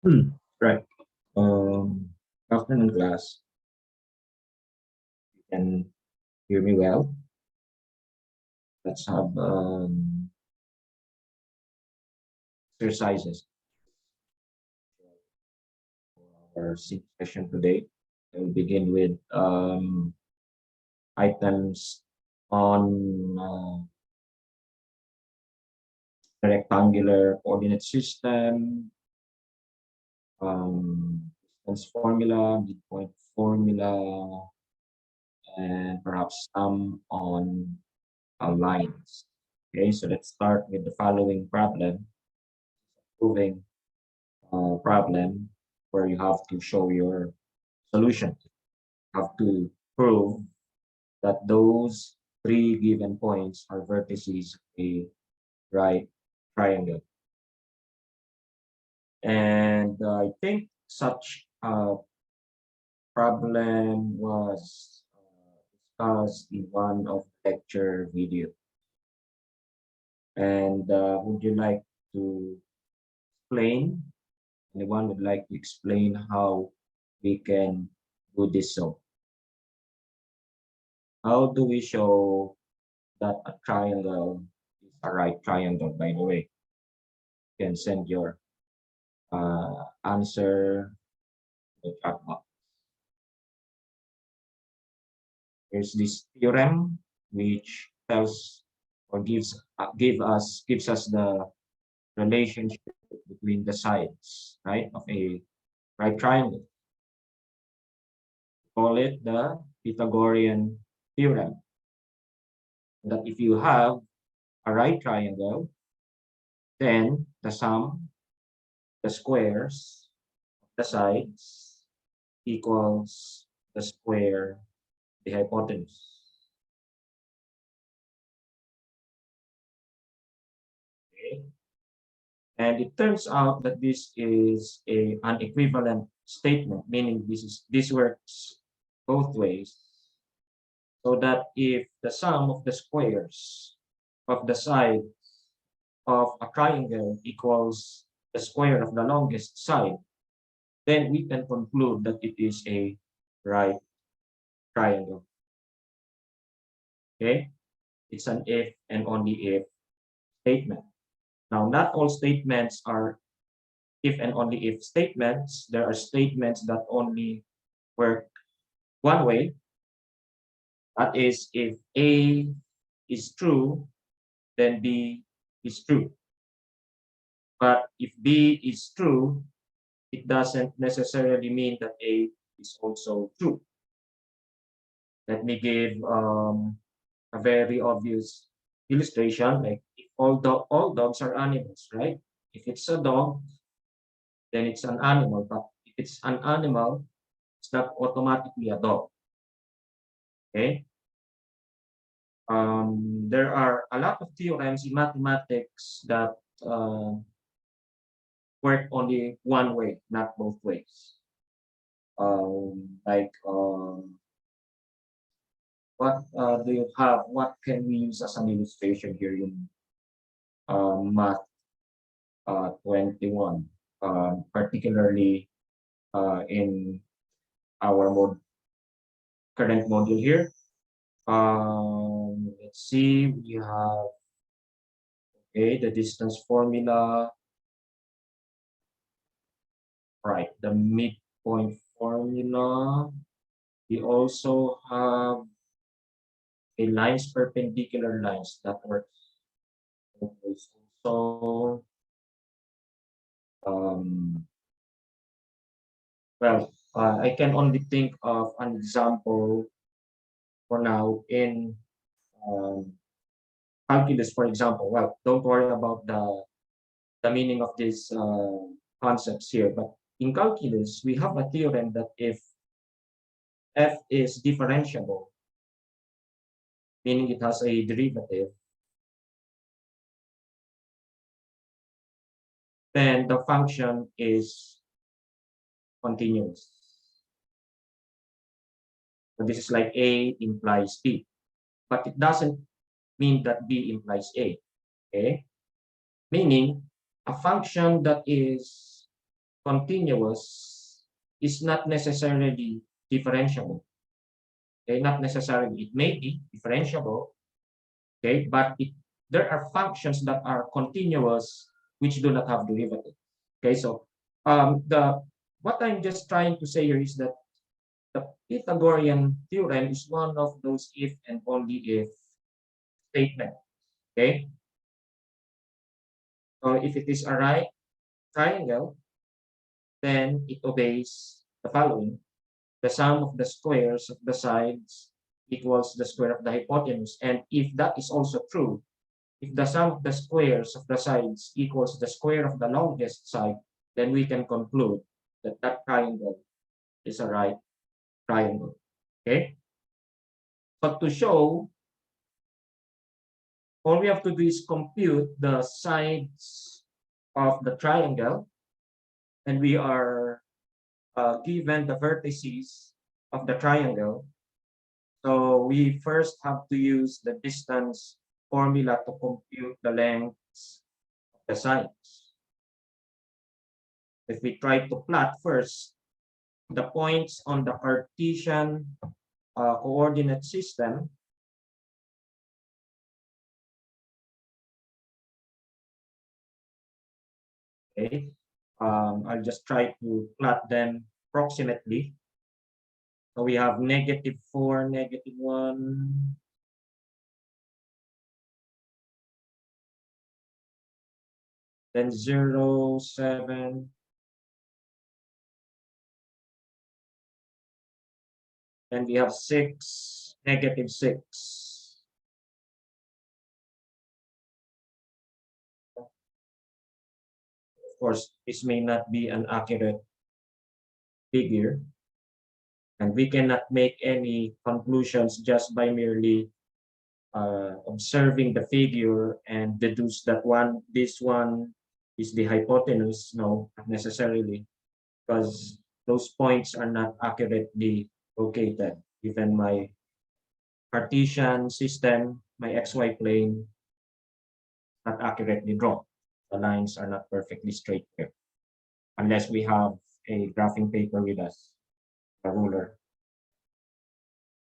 Right. Afternoon class. You can hear me well. Let's have exercises for our session today. I will begin with items on the rectangular coordinate system, distance formula, midpoint formula, and perhaps some on lines. Okay, so let's start with the following problem, proving problem where you have to show your solution. You have to prove that those three given points are vertices of a right triangle. And I think such a problem was discussed in one of the lecture video. And would you like to explain? Anyone would like to explain how we can do this? So how do we show that a triangle is a right triangle, by the way? You can send your answer in the chat box. Here's this theorem which tells or gives us the relationship between the sides, right, of a right triangle. Call it the Pythagorean theorem. That if you have a right triangle, then the sum, the squares of the sides equals the square, the hypotenuse. Okay? And it turns out that this is an equivalent statement, meaning this works both ways. So that if the sum of the squares of the side of a triangle equals the square of the longest side, then we can conclude that it is a right triangle. Okay? It's an if and only if statement. Now, not all statements are if and only if statements. There are statements that only work one way. That is, if A is true, then B is true. But if B is true, it doesn't necessarily mean that A is also true. Let me give a very obvious illustration, like if all dogs are animals, right? If it's a dog, then it's an animal. But if it's an animal, it's not automatically a dog. Okay? There are a lot of theorems in mathematics that work only one way, not both ways. Like what do you have? What can we use as an illustration here in math 21, particularly in our current module here. Let's see, we have the distance formula, right? The midpoint formula. We also have a lines, perpendicular lines that works. So, well, I can only think of an example for now in calculus, for example. Well, don't worry about the meaning of these concepts here, but in calculus, we have a theorem that if f is differentiable, meaning it has a derivative, then the function is continuous. So this is like A implies B, but it doesn't mean that B implies A, okay? Meaning a function that is continuous is not necessarily differentiable. Okay, not necessarily. It may be differentiable, okay, but there are functions that are continuous which do not have derivative. Okay, so the what I'm just trying to say here is that the Pythagorean theorem is one of those if and only if statement. Okay, so if it is a right triangle, then it obeys the following: the sum of the squares of the sides equals the square of the hypotenuse. And if that is also true, if the sum of the squares of the sides equals the square of the longest side, then we can conclude that that triangle is a right triangle. Okay? But to show, all we have to do is compute the sides of the triangle, and we are given the vertices of the triangle. So we first have to use the distance formula to compute the lengths of the sides. If we try to plot first the points on the Cartesian coordinate system, okay, I'll just try to plot them approximately. So we have -4, -1, then 0, 7, and we have 6, -6. Of course, this may not be an accurate figure, and we cannot make any conclusions just by merely observing the figure and deduce that this one is the hypotenuse. No, not necessarily, because those points are not accurately located. Given my Cartesian system, my XY plane, not accurately drawn. The lines are not perfectly straight here, unless we have a graphing paper with us, a ruler.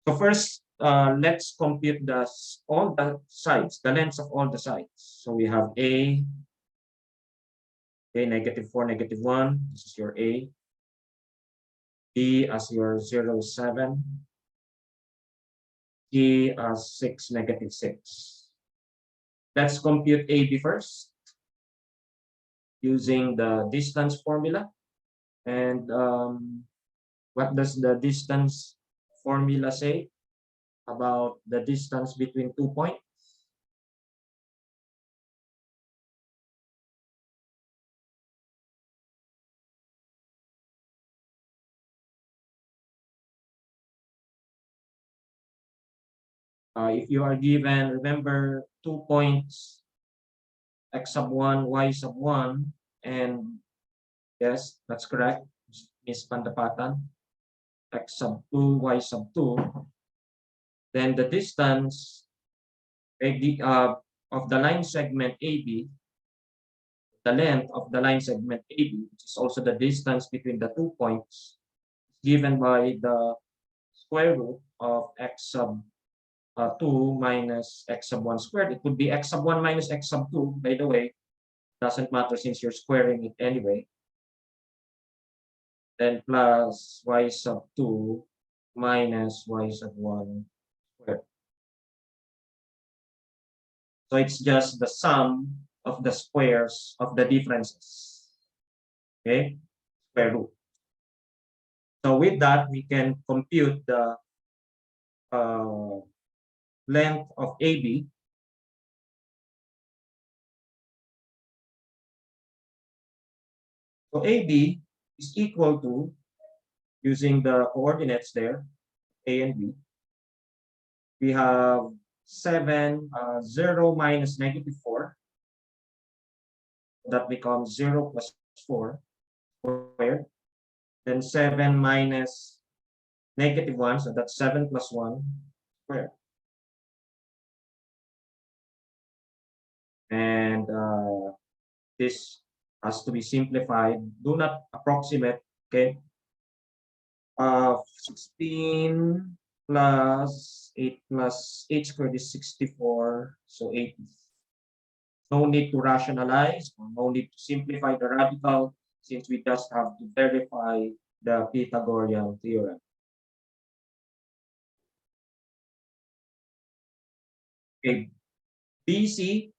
So first, let's compute all the sides, the lengths of all the sides. So we have A, okay, -4, -1, this is your A. B as your 0, 7. C as 6, -6. Let's compute AB first using the distance formula. And what does the distance formula say about the distance between 2 points? If you are given, remember, 2 points, x sub 1, y sub 1, and yes, that's correct, Miss Pandapatan, x sub 2, y sub 2, then the distance of the line segment AB, the length of the line segment AB, which is also the distance between the 2 points, given by the square root of x sub 2 minus x sub 1 squared. It would be x sub 1 minus x sub 2, by the way. Doesn't matter since you're squaring it anyway. Then plus y sub 2 minus y sub 1 squared. So it's just the sum of the squares of the differences. Okay, square root. So with that, we can compute the length of AB. So AB is equal to, using the coordinates there, A and B, we have 7, 0 minus -4. That becomes 0 plus 4 squared. Then 7 minus -1, so that's 7 plus 1 squared. And this has to be simplified. Do not approximate, okay? 16 plus 8 plus 8 squared is 64. So 8. No need to rationalize, or no need to simplify the radical, since we just have to verify the Pythagorean theorem. Okay, BC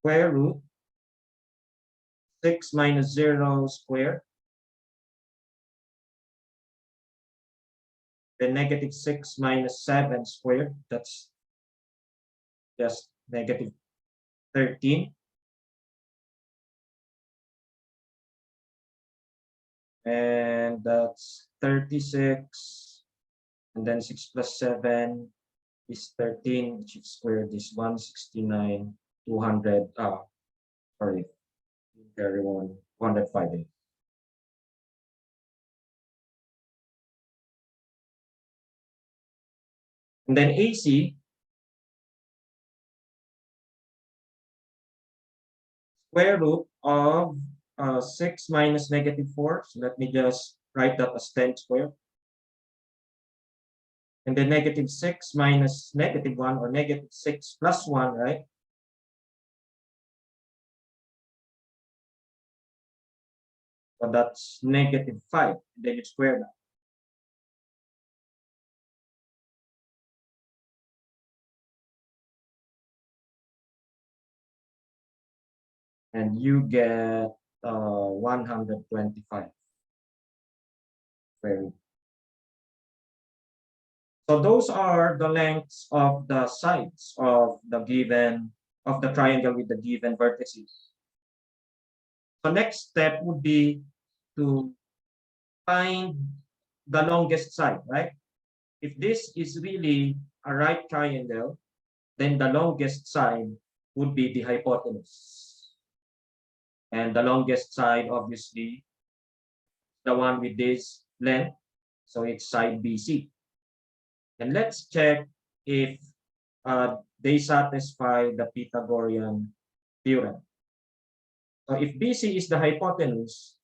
square root 6 minus 0 squared, then negative 6 minus 7 squared, that's just negative 13. And that's 36. And then 6 plus 7 is 13, which is squared is 169, 200, sorry, carry on, 105. And then AC, square root of 6 minus negative 4. So let me just write that as 10 squared. And then negative 6 minus negative 1, or negative 6 plus 1, right? So that's negative 5. Then you square that. And you get 125. Very. So those are the lengths of the sides of the given, of the triangle with the given vertices. So next step would be to find the longest side, right? If this is really a right triangle, then the longest side would be the hypotenuse. And the longest side, obviously, the one with this length. So it's side BC. And let's check if they satisfy the Pythagorean theorem. So if BC is the hypotenuse,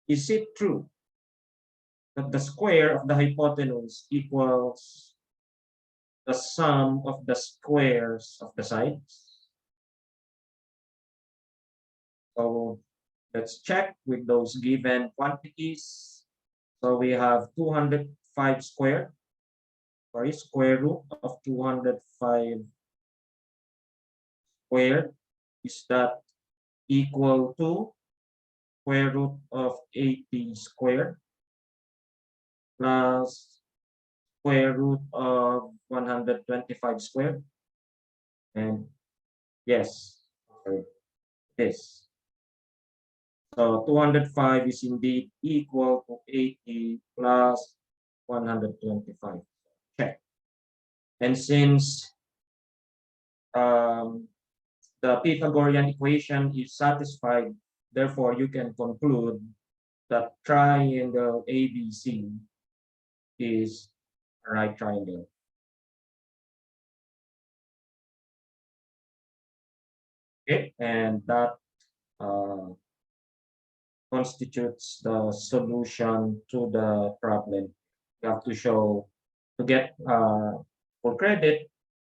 is it true that the square of the hypotenuse equals the sum of the squares of the sides? So let's check with those given quantities. So we have 205 squared, sorry, square root of 205 squared, is that equal to square root of 80 squared plus square root of 125 squared? And yes, sorry, this. So 205 is indeed equal to 80 plus 125. Check. And since the Pythagorean equation is satisfied, therefore you can conclude that triangle ABC is a right triangle. Okay, and that constitutes the solution to the problem. You have to show, to get full credit,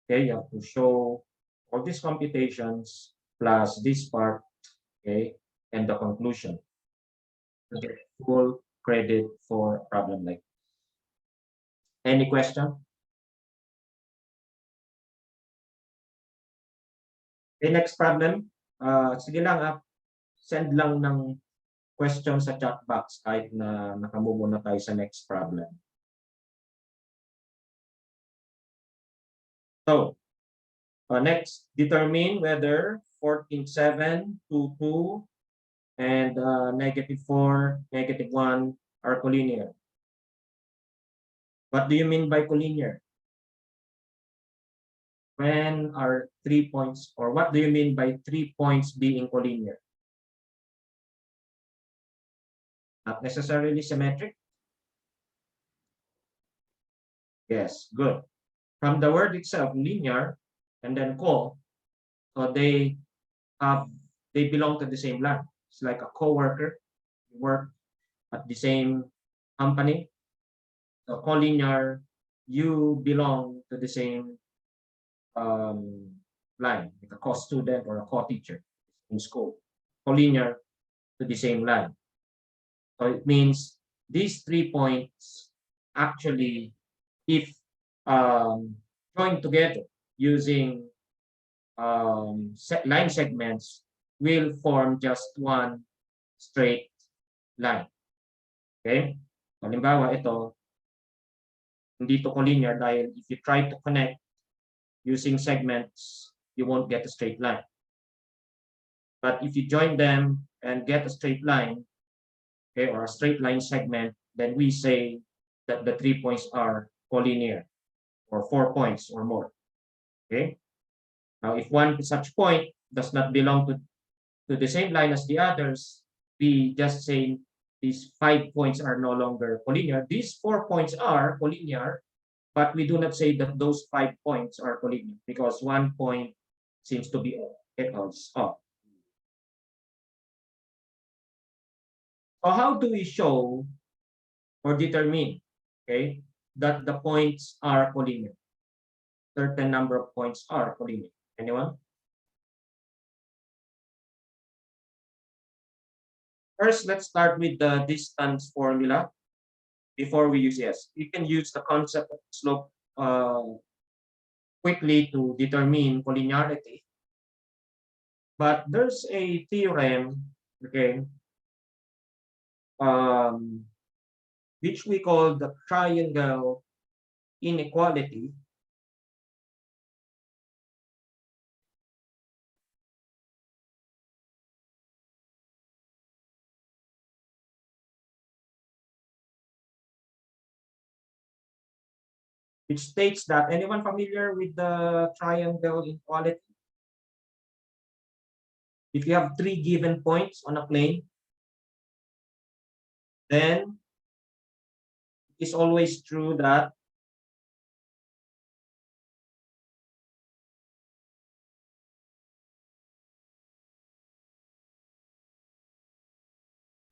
okay, you have to show all these computations plus this part, okay, and the conclusion to get full credit for a problem like this. Any question? Okay, next problem. Sige lang, send lang ng question sa chat box kahit na nakamove na tayo sa next problem. So, next, determine whether 14.7, 2.2, and -4, -1 are collinear. What do you mean by collinear? When are 3 points, or what do you mean by 3 points being collinear? Not necessarily symmetric? Yes, good. From the word itself, linear, and then co, so have they belong to the same line. It's like a co-worker, work at the same company. So collinear, you belong to the same um, line, like a co-student or a co-teacher in school. Collinear to the same line. So it means these 3 points actually, if joined together using line segments, will form just one straight line. Okay? Halimbawa, ito, hindi to collinear dahil if you try to connect using segments, you won't get a straight line. But if you join them and get a straight line, okay, or a straight line segment, then we say that the 3 points are collinear, or 4 points or more. Okay? Now, if one such point does not belong to the same line as the others, we just say these 5 points are no longer collinear. These 4 points are collinear, but we do not say that those 5 points are collinear because 1 point seems to be off. So how do we show or determine, okay, that the points are collinear? Certain number of points are collinear. Anyone? First, let's start with the distance formula before we use S. You can use the concept of slope quickly to determine collinearity. But there's a theorem, okay, which we call the triangle inequality. Which states that, anyone familiar with the triangle inequality? If you have 3 given points on a plane, then it's always true that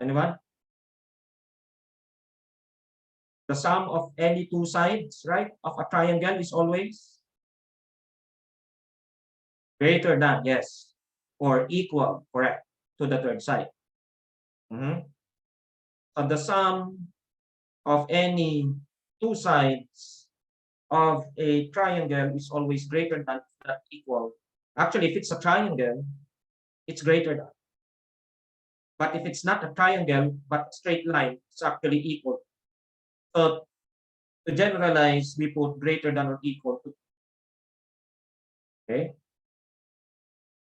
anyone? The sum of any 2 sides, right, of a triangle is always greater than, yes, or equal, correct, to the third side. So the sum of any 2 sides of a triangle is always greater than equal. Actually, if it's a triangle, it's greater than. But if it's not a triangle, but straight line, it's actually equal. So to generalize, we put greater than or equal to. Okay.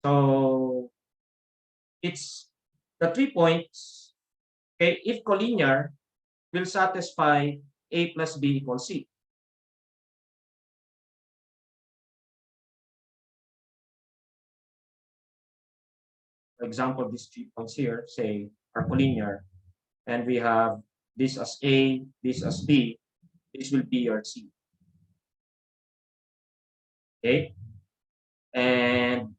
So it's the 3 points. Okay, if collinear, will satisfy A plus B equals C. For example, these 3 points here, say, are collinear, and we have this as A, this as B, this will be your C. Okay? And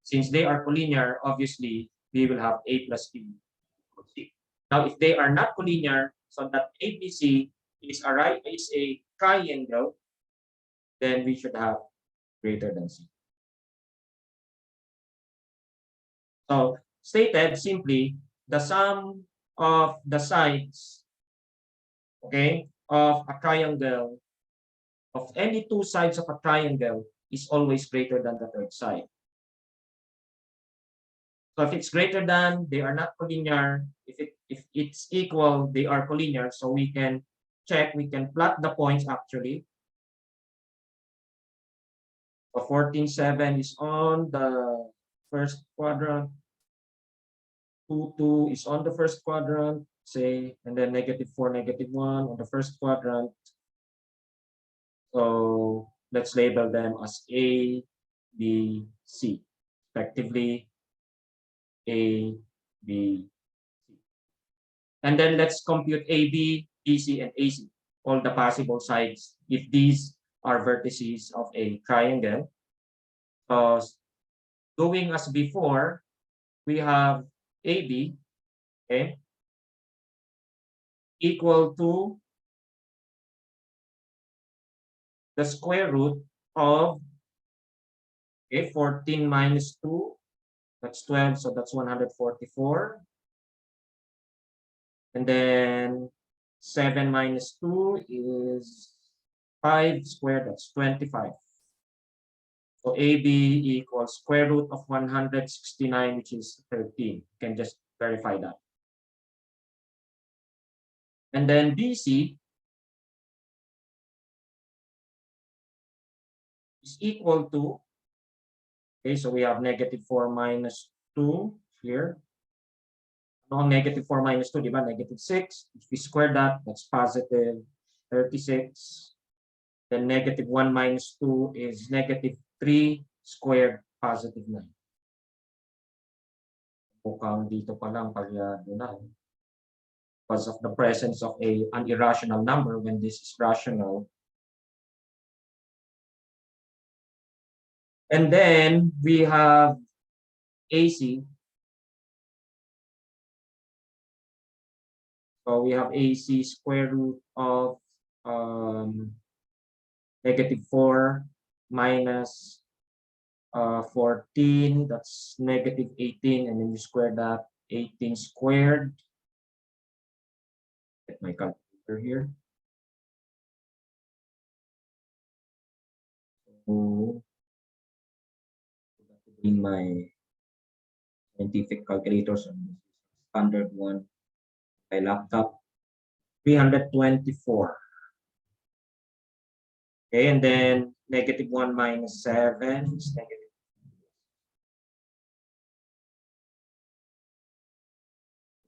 since they are collinear, obviously, we will have A plus B equals C. Now, if they are not collinear, so that ABC is a triangle, then we should have greater than C. So, stated simply, the sum of the sides, okay, of a triangle, of any 2 sides of a triangle, is always greater than the third side. So if it's greater than, they are not collinear. If it's equal, they are collinear. So we can check, we can plot the points actually. So 14.7 is on the first quadrant. 2, 2 is on the first quadrant, say, and then -4, -1 on the first quadrant. So let's label them as A, B, C, respectively. A, B, C. And then let's compute AB, BC, and AC, all the possible sides, if these are vertices of a triangle. So doing as before, we have AB, okay, equal to the square root of 14 minus 2, that's 12, so that's 144. And then 7 minus 2 is 5 squared, that's 25. So AB equals square root of 169, which is 13. You can just verify that. And then BC is equal to, okay, so we have negative 4 minus 2 here. No, negative 4 minus 2, diba? Negative 6. If we square that, that's positive 36. Then negative 1 minus 2 is negative 3 squared, positive 9. Mukhang dito pa lang pag na. Because of the presence of an irrational number when this is rational. And then we have AC. So we have AC square root of negative 4 minus 14, that's negative 18, and then you square that, 18 squared. Get my calculator here. So, in my scientific calculators, standard one, my laptop, 324. Okay, and then negative 1 minus 7 is negative.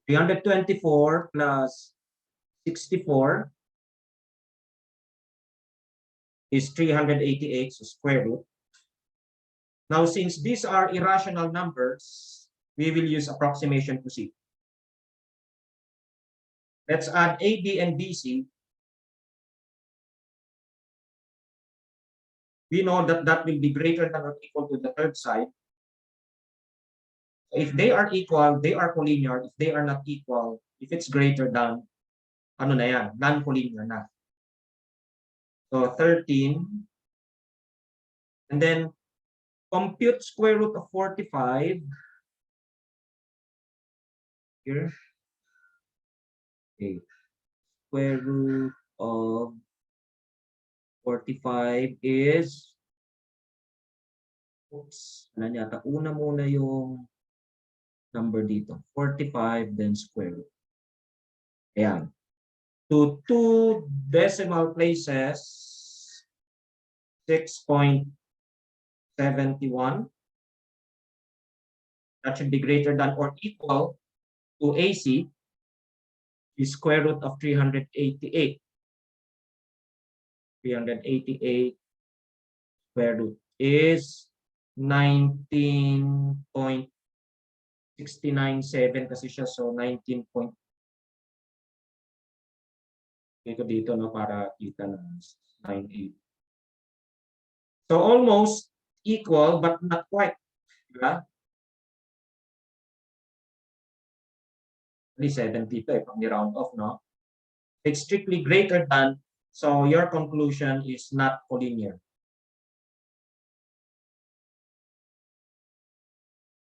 $324 plus 64 is 388, so square root. Now, since these are irrational numbers, we will use approximation to see. Let's add AB and BC. We know that that will be greater than or equal to the third side. If they are equal, they are collinear. If they are not equal, if it's greater than, ano na yan, non-collinear na. So 13. And then compute square root of 45. Here. Okay. Square root of 45 is, oops, ano yata, una muna yung number dito. 45, then square root. Ayan. To 2 decimal places, 6.71. That should be greater than or equal to AC, the square root of 388. 388 square root is 19.697 kasi siya, so 19. Dito no, para kita na 98. So almost equal but not quite, diba? Only 70 to pag ni-round off, no? It's strictly greater than, so your conclusion is not collinear.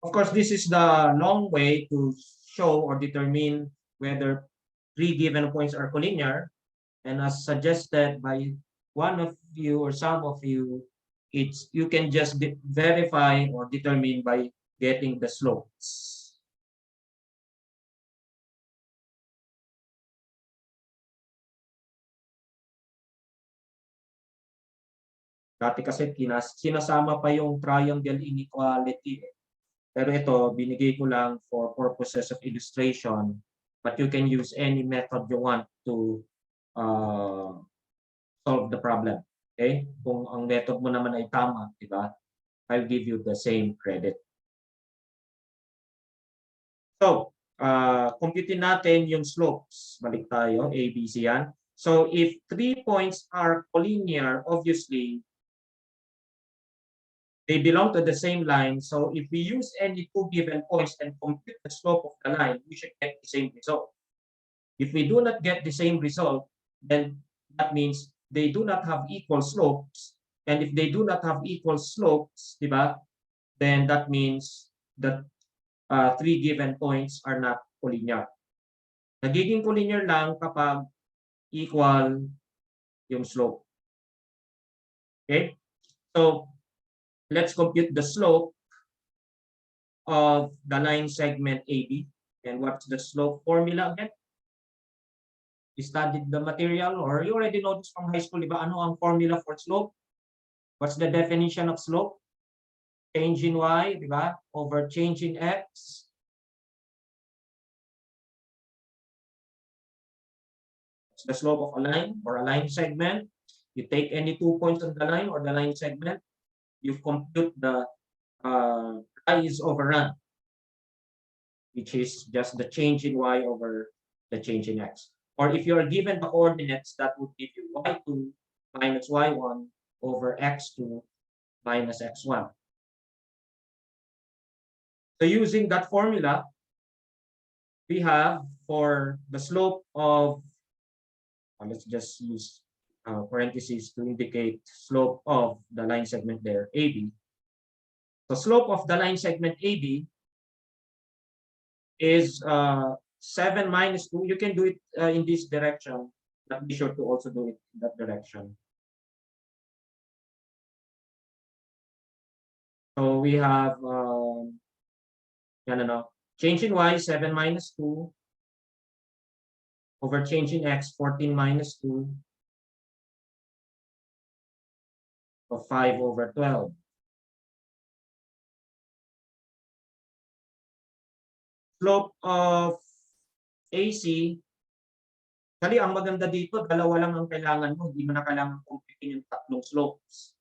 Of course, this is the long way to show or determine whether 3 given points are collinear. And as suggested by one of you or some of you, it's you can just verify or determine by getting the slopes. Dati kasi sinasama pa yung triangle inequality. Pero ito, binigay ko lang for purposes of illustration. But you can use any method you want to solve the problem. Okay? Kung ang method mo naman ay tama, di ba? I'll give you the same credit. So, computein natin yung slopes. Balik tayo, A, B, C yan. So if 3 points are collinear, obviously, they belong to the same line. So if we use any two given points and compute the slope of the line, we should get the same result. If we do not get the same result, then that means they do not have equal slopes. And if they do not have equal slopes, diba, then that means that three given points are not collinear. Nagiging collinear lang kapag equal yung slope. Okay? So, let's compute the slope of the line segment AB. And what's the slope formula again? You studied the material or you already know this from high school, diba? Ano ang formula for slope? What's the definition of slope? Change in y, diba? Over change in x. It's the slope of a line or a line segment. You take any 2 points on the line or the line segment, you compute the rise over run, which is just the change in y over the change in x. Or if you are given the coordinates, that would give you y2 minus y1 over x2 minus x1. So using that formula, we have for the slope of, let's just use parentheses to indicate slope of the line segment there, AB. The slope of the line segment AB is 7 minus 2. You can do it in this direction, but be sure to also do it in that direction. So we have change in y, 7 minus 2 over change in x, 14 minus 2 of 5 over 12. Slope of AC, kali ang maganda dito, dalawa lang ang kailangan mo, hindi mo na kailangan computing yung tatlong slopes.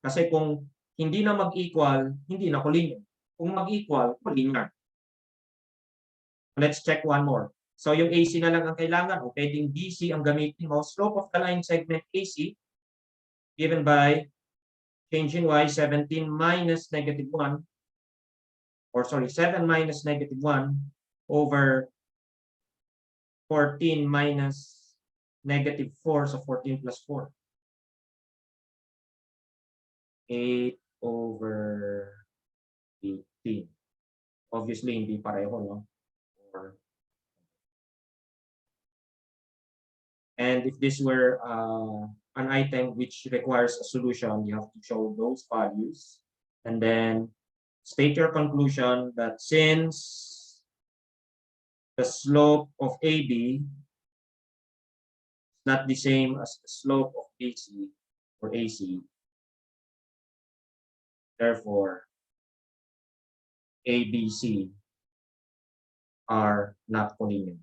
Kasi kung hindi na mag-equal, hindi na collinear. Kung mag-equal, collinear. Let's check one more. So yung AC na lang ang kailangan, o pwedeng BC ang gamitin mo. Slope of the line segment AC, given by change in y, 17 minus negative 1, or sorry, 7 minus negative 1 over 14 minus negative 4, so 14 plus 4. 8 over 18. Obviously, hindi pareho, no? And if this were an item which requires a solution, you have to show those values and then state your conclusion that since the slope of AB is not the same as the slope of BC or AC, therefore ABC are not collinear.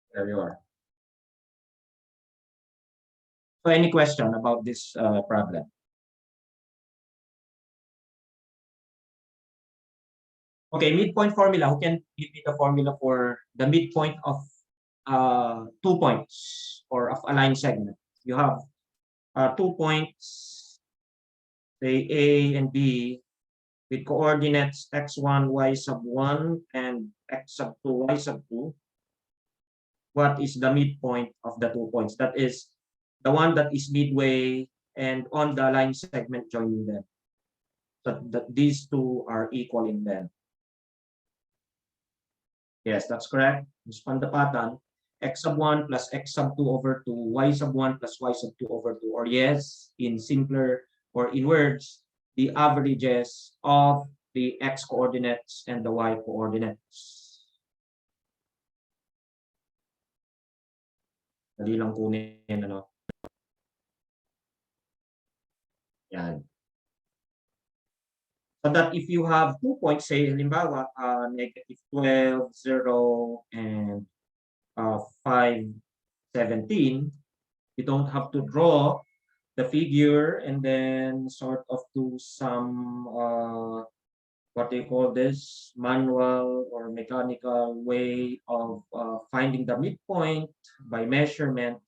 There you are. So any question about this problem? Okay, midpoint formula. Who can give me the formula for the midpoint of 2 points or of a line segment? You have 2 points, say A and B, with coordinates x1, y sub 1, and x sub 2, y sub 2. What is the midpoint of the 2 points? That is the one that is midway and on the line segment joining them. So that these two are equal in length. Yes, that's correct. Expand the pattern. X sub 1 plus x sub 2 over 2, y sub 1 plus y sub 2 over 2. Or yes, in simpler or in words, the averages of the x coordinates and the y coordinates. Dali lang kunin, ano? Yan. So that if you have 2 points, say, halimbawa, negative 12, 0, and 5, 17, you don't have to draw the figure and then sort of do some what do you call this, manual or mechanical way of finding the midpoint by measurement.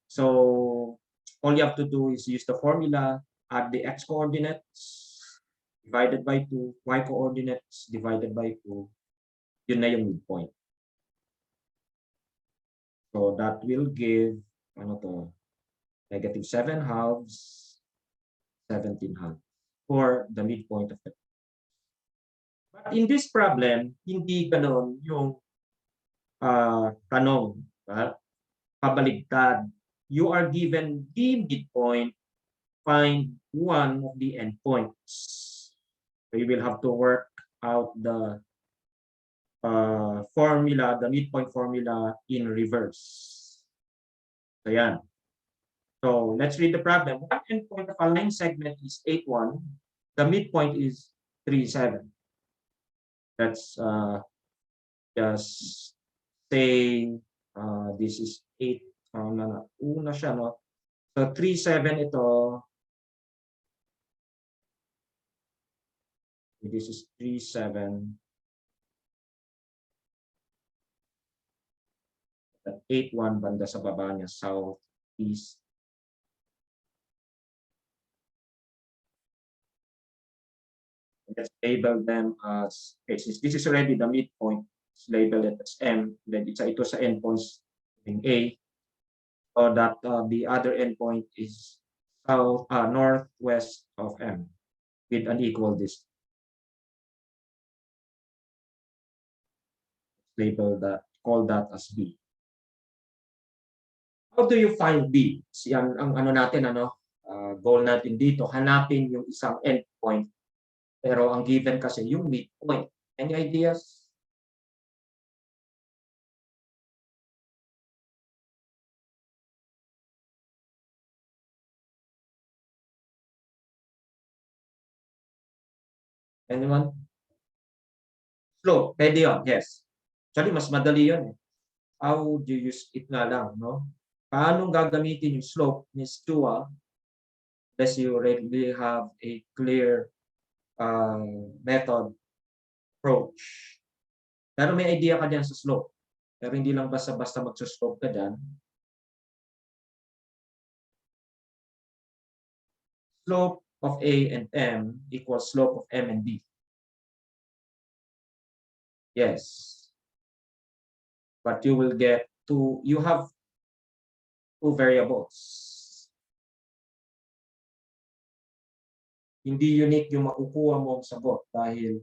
So all you have to do is use the formula, add the x coordinates divided by 2, y coordinates divided by 2, yun na yung midpoint. So that will give, ano to, negative 7 halves, 17 halves for the midpoint of the. But in this problem, hindi ganon yung tanong. Pabaligtad. You are given the midpoint, find one of the endpoints. So you will have to work out the formula, the midpoint formula in reverse. So yan. So let's read the problem. One endpoint of a line segment is 8, 1. The midpoint is 3, 7. Let's just say this is 8. Una siya, no? So 3, 7 ito. This is 3, 7. At 8, 1 banda sa baba niya, south, east. Let's label them as, okay, since this is already the midpoint, let's label it as M, then ito sa endpoints in A, so that the other endpoint is south, northwest of M with an equal distance. Label that, call that as B. How do you find B? Yan ang ano natin, goal natin dito, hanapin yung isang endpoint. Pero ang given kasi yung midpoint. Any ideas? Anyone? Slope, pwede yun, yes. Actually, mas madali yun. How do you use it nga lang, no? Paano gagamitin yung slope, Ms. Chua, unless you already have a clear method approach. Pero may idea ka dyan sa slope. Pero hindi lang basta-basta magsuslope ka dyan. Slope of A and M equals slope of M and B. Yes. But you will get you have two variables. Hindi unique yung makukuha mong sagot dahil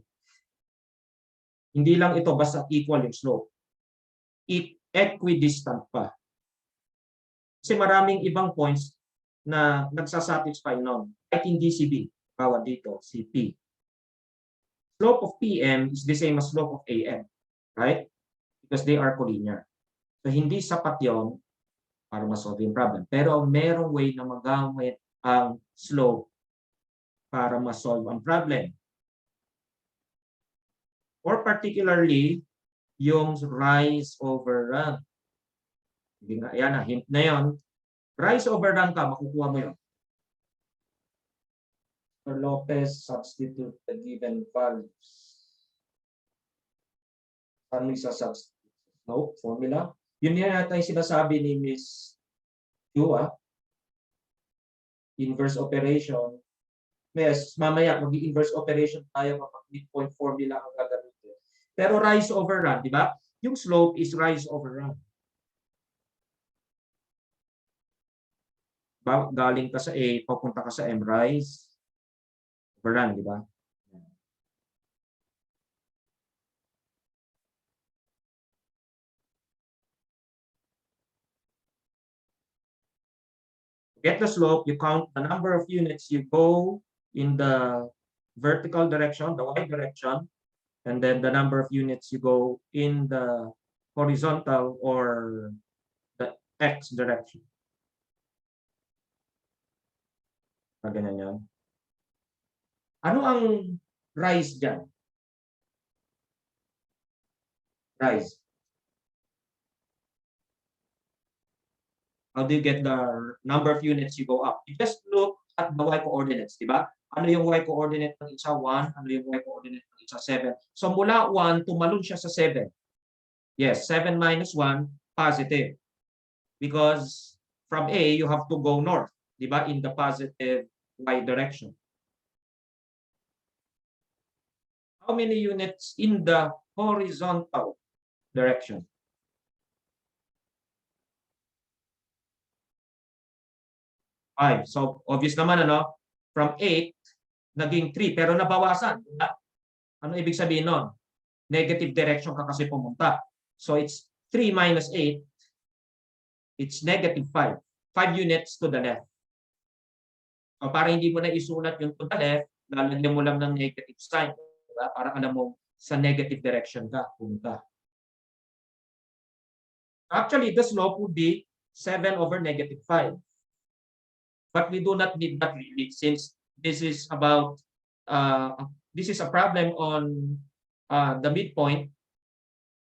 hindi lang ito basta equal yung slope. Equidistant pa. Kasi maraming ibang points na nagsasatisfy nun. Kahit hindi si B. Bawat dito, si P. Slope of PM is the same as slope of AM. Right? Because they are collinear. So hindi sapat yon para ma-solve yung problem. Pero merong way na magamit ang slope para ma-solve ang problem. Or particularly, yung rise over run. Yan na, hint na yun. Rise over run ka, makukuha mo yun. For Lopez, substitute the given values. Paano isa-substitute? No, formula. Yun yan yata yung sinasabi ni Ms. Chua. Inverse operation. Yes, mamaya mag-inverse operation tayo kapag midpoint formula ang gagamitin. Pero rise over run, di ba? Yung slope is rise over run. Galing ka sa A, papunta ka sa M, rise over run, di ba? Get the slope, you count the number of units you go in the vertical direction, the y direction, and then the number of units you go in the horizontal or the x direction. Ganyan yan. Ano ang rise dyan? Rise. How do you get the number of units you go up? You just look at the y coordinates, di ba? Ano yung y coordinate ng isa? 1. Ano yung y coordinate ng sa 7. So mula 1, tumalon siya sa 7. Yes, 7 minus 1, positive. Because from A, you have to go north, di ba? In the positive y direction. How many units in the horizontal direction? 5. So, obvious naman, ano? From 8, naging 3, pero nabawasan. Ano ibig sabihin nun? Negative direction ka kasi pumunta. So, it's 3 minus 8, it's negative 5. 5 units to the left. So, para hindi mo na isulat yung to the left, lalagyan mo lang ng negative sign. Diba? Para alam mo sa negative direction ka pumunta. Actually, the slope would be 7 over negative 5. But we do not need that really, since this is about this is a problem on the midpoint.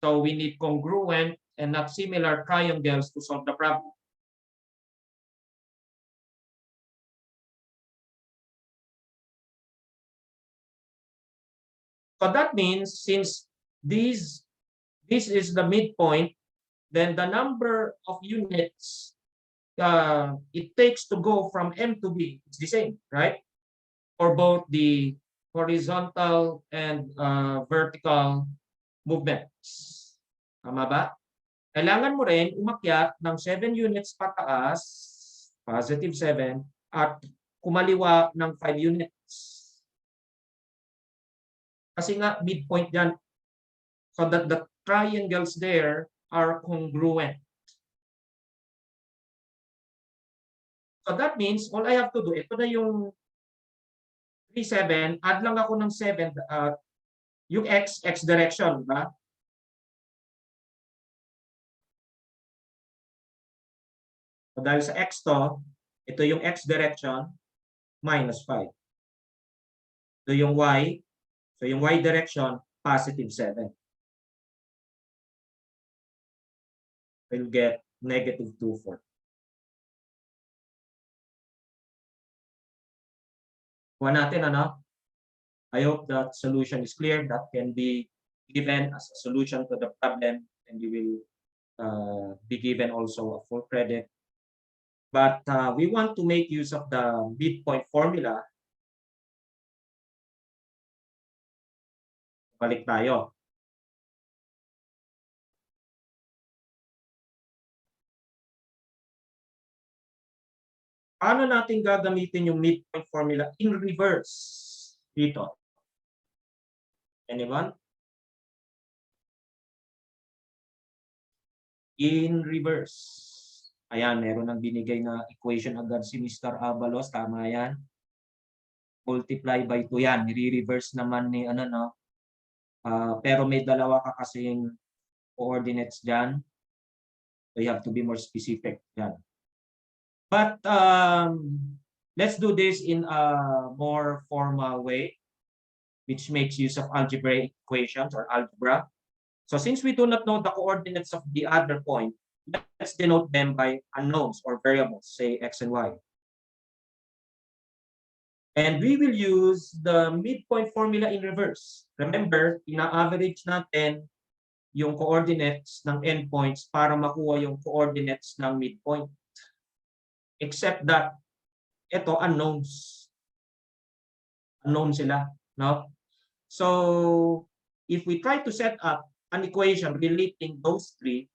So we need congruent and not similar triangles to solve the problem. So that means since this is the midpoint, then the number of units it takes to go from M to B is the same, right? For both the horizontal and vertical movements. Tama ba? Kailangan mo rin umakyat ng 7 units pataas, positive 7, at kumaliwa ng 5 units. Kasi nga midpoint yan. So that the triangles there are congruent. So that means all I have to do, ito na yung 3, 7, add lang ako ng 7, yung x direction, ba? So dahil sa x to, ito yung x direction, minus 5. Ito yung y, so yung y direction, positive 7. We'll get negative 2/4. Kuha natin, ano? I hope that solution is clear. That can be given as a solution to the problem, and you will be given also a full credit. But we want to make use of the midpoint formula. Balik tayo. Paano natin gagamitin yung midpoint formula in reverse dito? Anyone? In reverse. Ayan, meron ng binigay na equation agad si Mr. Avalos. Tama yan. Multiply by 2 yan. Nire-reverse naman ni ano, no? Pero may dalawa ka kasing coordinates dyan. So you have to be more specific. Yan. But let's do this in a more formal way, which makes use of algebraic equations or algebra. So since we do not know the coordinates of the other point, let's denote them by unknowns or variables, say x and y. And we will use the midpoint formula in reverse. Remember, ina-average natin yung coordinates ng endpoints para makuha yung coordinates ng midpoint. Except that ito unknowns. Unknown sila, no? So if we try to set up an equation relating those three,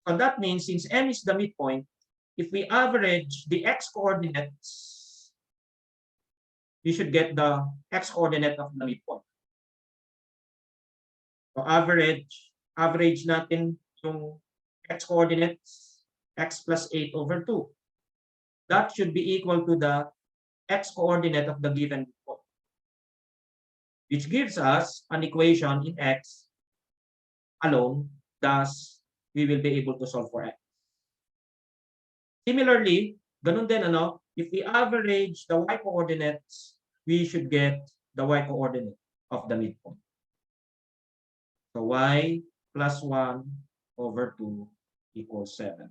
so that means since M is the midpoint, if we average the x coordinates, you should get the x coordinate of the midpoint. So average natin yung x coordinates, x plus 8 over 2. That should be equal to the x coordinate of the given midpoint, which gives us an equation in x alone. Thus, we will be able to solve for x. Similarly, ganun din, ano, if we average the y coordinates, we should get the y coordinate of the midpoint. So y plus 1 over 2 equals 7.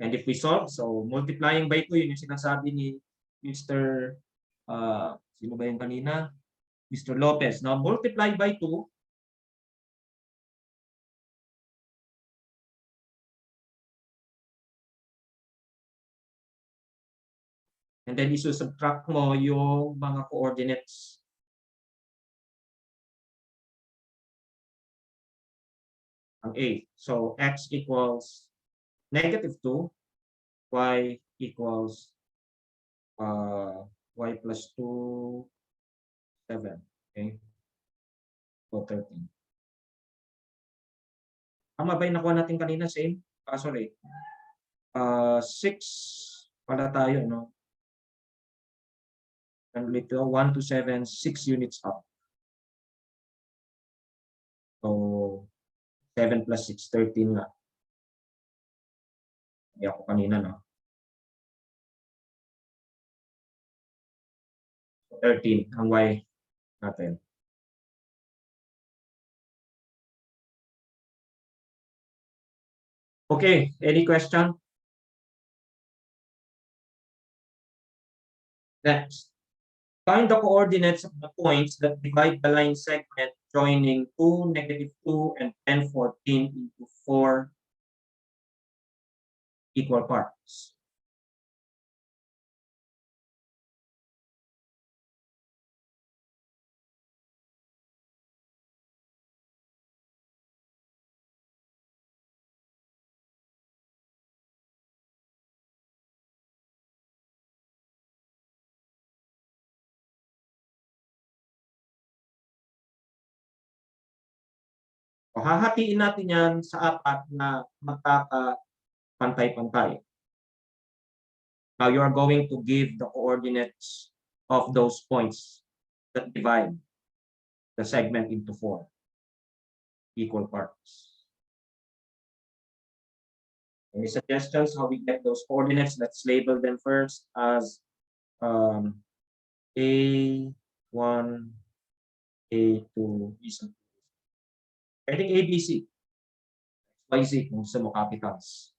And if we solve, so multiplying by 2, yun yung sinasabi ni Mr. Sino ba yung kanina? Mr. Lopez. Now multiply by 2. And then isusubtract mo yung mga coordinates. Ang A. So x equals -2, y equals y plus 2, 7. Okay? So 13. Tama ba yung nakuha natin kanina? Same? Sorry. 6 pala tayo, no? And little 1 to 7, 6 units up. So 7 plus 6, 13 nga. Hindi ako kanina, no? 13 ang y natin. Okay, any question? Next. Find the coordinates of the points that divide the line segment joining 2, -2, and 10, 14 into 4 equal parts. O, hahatiin natin yan sa 4 na magkakapantay-pantay. Now you are going to give the coordinates of those points that divide the segment into 4 equal parts. Any suggestions how we get those coordinates? Let's label them first as A1, A2, pwedeng ABC, YZ kung gusto mo capitals.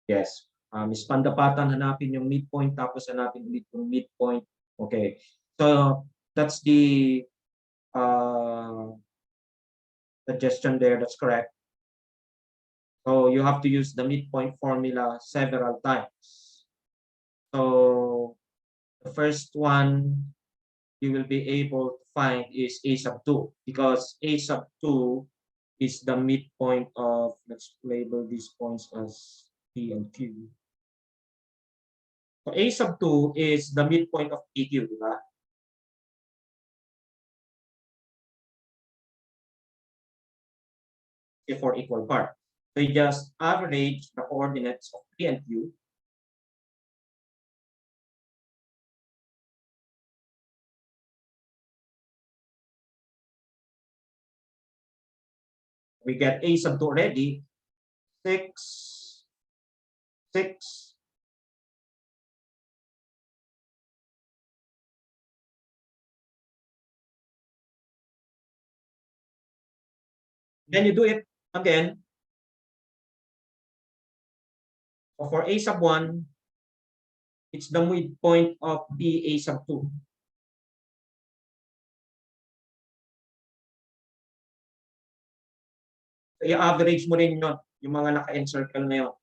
Yes. Miss Pandapatan, hanapin yung midpoint, tapos hanapin ulit yung midpoint. Okay. So, that's the suggestion there. That's correct. So, you have to use the midpoint formula several times. So, the first one you will be able to find is A sub 2, because A sub 2 is the midpoint of, let's label these points as P and Q. So A sub 2 is the midpoint of PQ, di ba? For equal parts. So you just average the coordinates of P and Q. We get A sub 2 already. 6, 6. Then you do it again. So for A sub 1, it's the midpoint of P A sub 2. So i-average mo rin yun, yung mga naka-encircle na yun.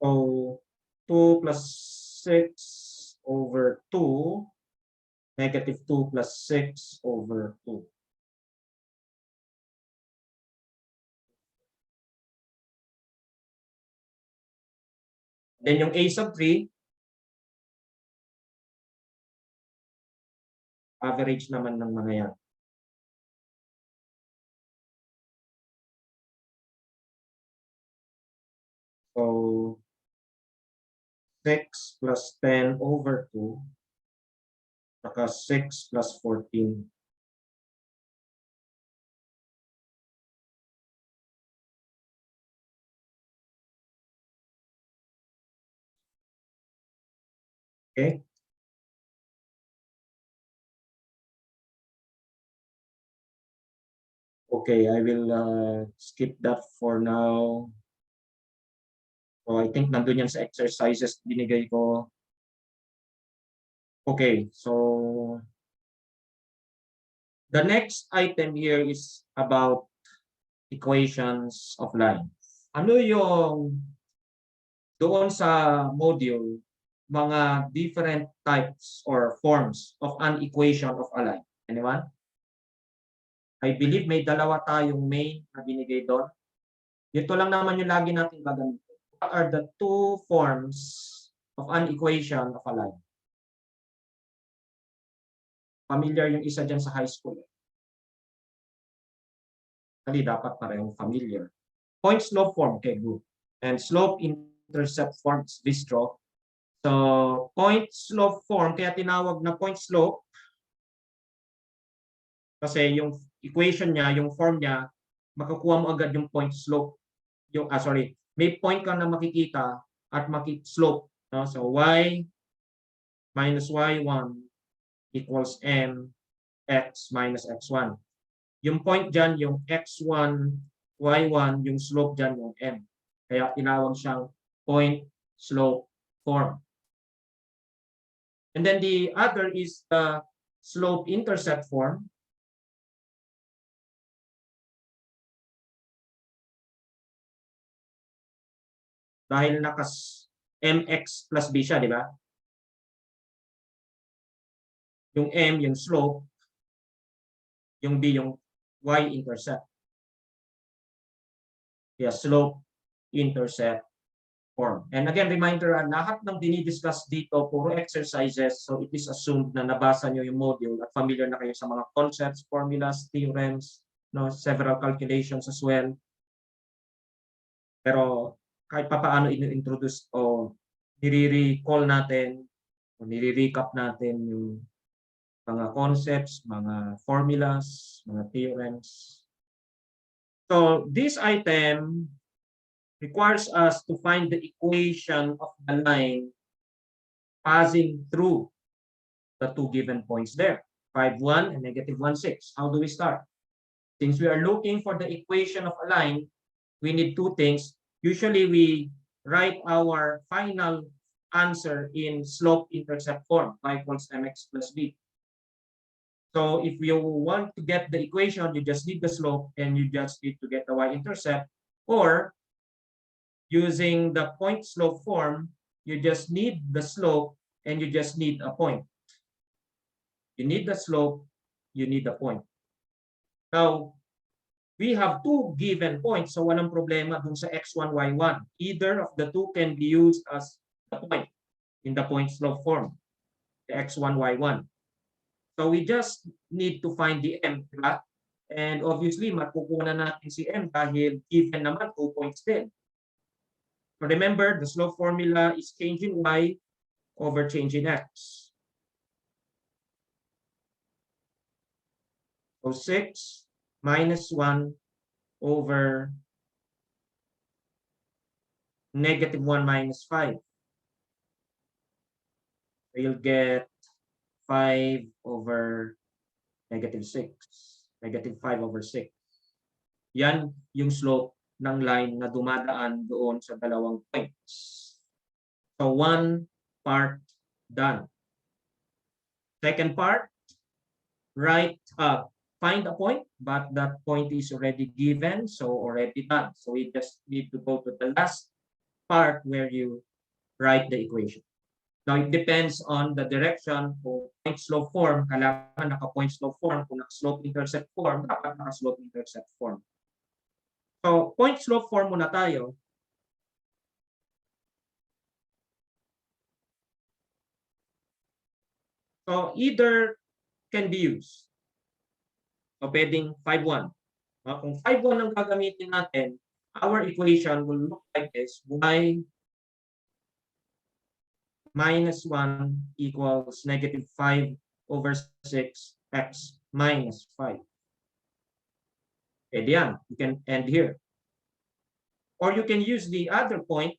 So 2 plus 6 over 2, -2 plus 6 over 2. Then yung A sub 3, average naman ng mga yan. So 6 plus 10 over 2, saka 6 plus 14. Okay? Okay, I will skip that for now. So I think nandun yan sa exercises binigay ko. Okay, so the next item here is about equations of line. Ano yung doon sa module, mga different types or forms of an equation of a line? Anyone? I believe may dalawa tayong main na binigay doon. Ito lang naman yung lagi natin gagamitin. What are the two forms of an equation of a line? Familiar yung isa dyan sa high school. Actually, dapat parehong familiar. Point slope form, okay, good. And slope intercept forms, distro. So, point slope form, kaya tinawag na point slope kasi yung equation niya, yung form niya, makakuha mo agad yung point slope. Yung, may point ka na makikita at slope. No? So, y minus y1 equals mx minus x1. Yung point dyan, yung x1, y1, yung slope dyan, yung m. Kaya tinawag siyang point slope form. And then the other is the slope intercept form. Dahil nakas mx plus b siya, di ba? Yung m, yung slope, yung b, yung y-intercept. Kaya slope intercept form. And again, reminder, lahat ng dinidiscuss dito, puro exercises. So it is assumed na nabasa nyo yung module at familiar na kayo sa mga concepts, formulas, theorems, no, several calculations as well. Pero kahit pa paano in-introduce o nire-recall natin o nire-recap natin yung mga concepts, mga formulas, mga theorems. So this item requires us to find the equation of the line passing through the two given points there, 5, 1 and negative 1, 6. How do we start? Since we are looking for the equation of a line, we need two things. Usually we write our final answer in slope intercept form, y equals mx plus b. So if you want to get the equation, you just need the slope and you just need to get the y-intercept. Or using the point slope form, you just need the slope and you just need a point. You need the slope, you need the point. Now, we have two given points, so walang problema dun sa x1, y1. Either of the two can be used as the point in the point slope form, the x1, y1. So we just need to find the m, diba? And obviously, makukuha natin si m dahil given naman 2 points din. So remember, the slope formula is change in y over change in x. So 6 minus 1 over negative 1 minus 5. So you'll get 5 over negative 6. Negative 5 over 6. Yan yung slope ng line na dumadaan doon sa dalawang points. So one part done. Second part, find a point, but that point is already given, so already done. So we just need to go to the last part where you write the equation. Now, it depends on the direction. Kung point slope form, kailangan naka-point slope form. Kung naka-slope intercept form, dapat naka-slope intercept form. So, point slope form muna tayo. So, either can be used. So, pwedeng 5-1. Kung 5-1 ang gagamitin natin, our equation will look like this. Y minus 1 equals negative 5 over 6 x minus 5. Pwede yan. You can end here. Or you can use the other point,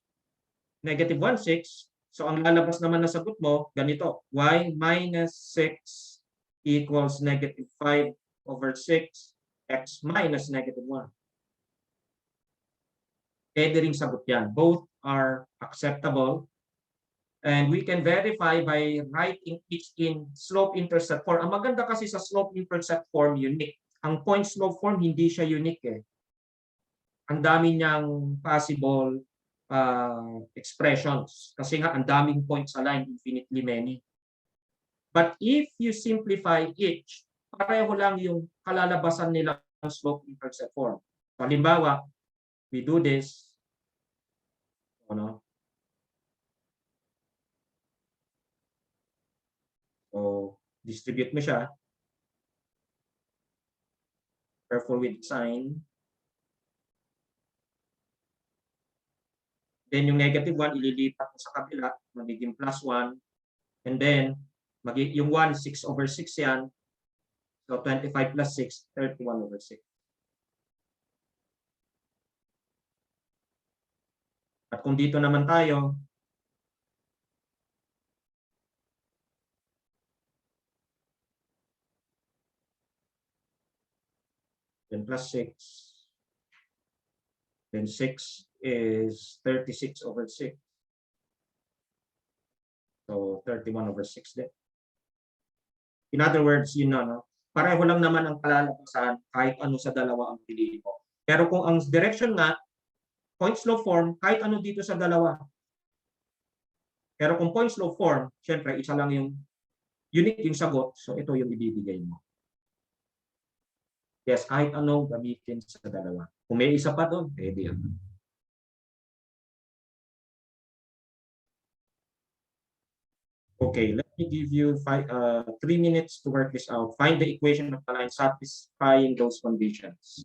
negative 1, 6. So ang lalabas naman na sagot mo, ganito. Y minus 6 equals negative 5 over 6 x minus negative 1. pwede ring sagot yan. Both are acceptable. And we can verify by writing each in slope-intercept form. Ang maganda kasi sa slope-intercept form, unique. Ang point-slope form, hindi siya unique eh. Ang dami niyang possible expressions. Kasi nga, ang daming points sa line, infinitely many. But if you simplify each, pareho lang yung kalalabasan nila ng slope-intercept form. So, halimbawa, we do this, ano, so distribute mo siya, careful with sign, then yung negative 1, ililipat mo sa kabila, magiging plus 1, and then yung 1, 6/6 yan, so 25 plus 6, 31/6. At kung dito naman tayo, then plus 6, then 6 is 36/6. So 31/6 din. In other words, yun na, no? Pareho lang naman ang kalalabasan kahit ano sa dalawa ang piliin mo. Pero kung ang direction nga, point slope form, kahit ano dito sa dalawa. Pero kung point slope form, syempre, isa lang yung unique yung sagot. So ito yung ibibigay mo. Yes, kahit anong gamitin sa dalawa. Kung may isa pa doon, pwede yan. Okay, let me give you 3 minutes to work this out. Find the equation of the line satisfying those conditions.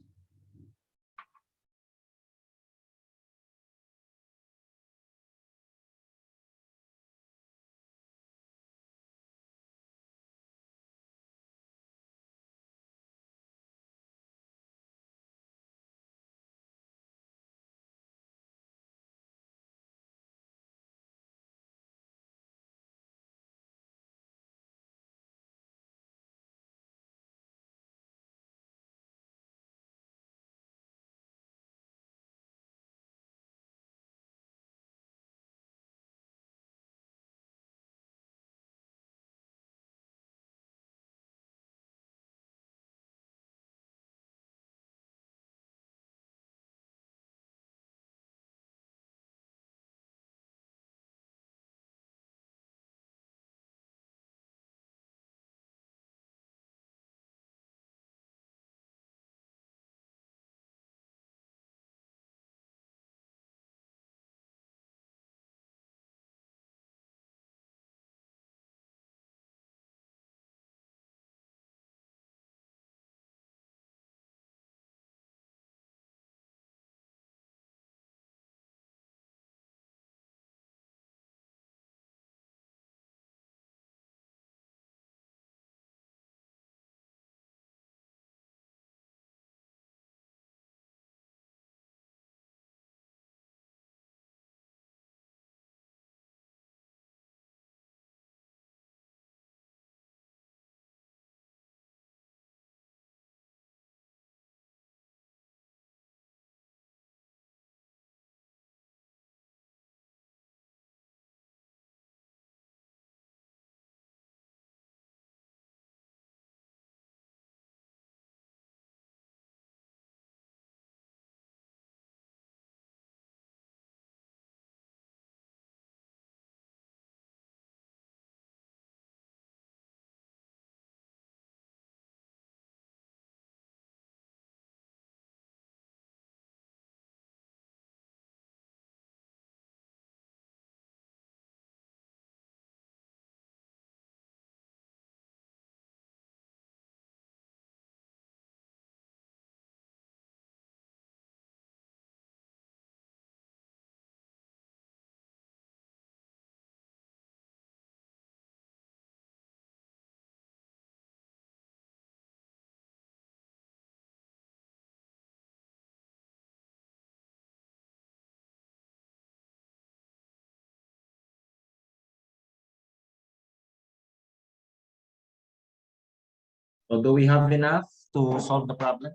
So do we have enough to solve the problem?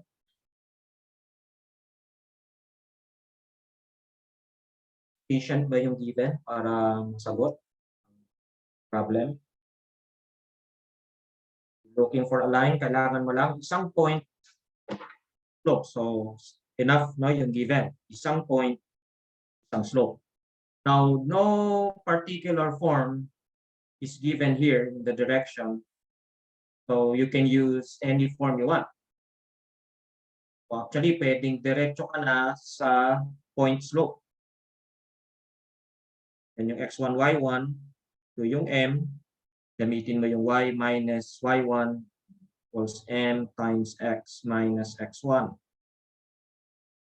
Sufficient ba yung given para masagot problem? Looking for a line, kailangan mo lang isang point slope. So, enough, no, yung given. Isang point, isang slope. Now, no particular form is given here in the direction. So, you can use any form you want. So, actually, pwedeng diretso ka na sa point slope. Yan yung x1, y1, to yung m, gamitin mo yung y minus y1 equals m times x minus x1.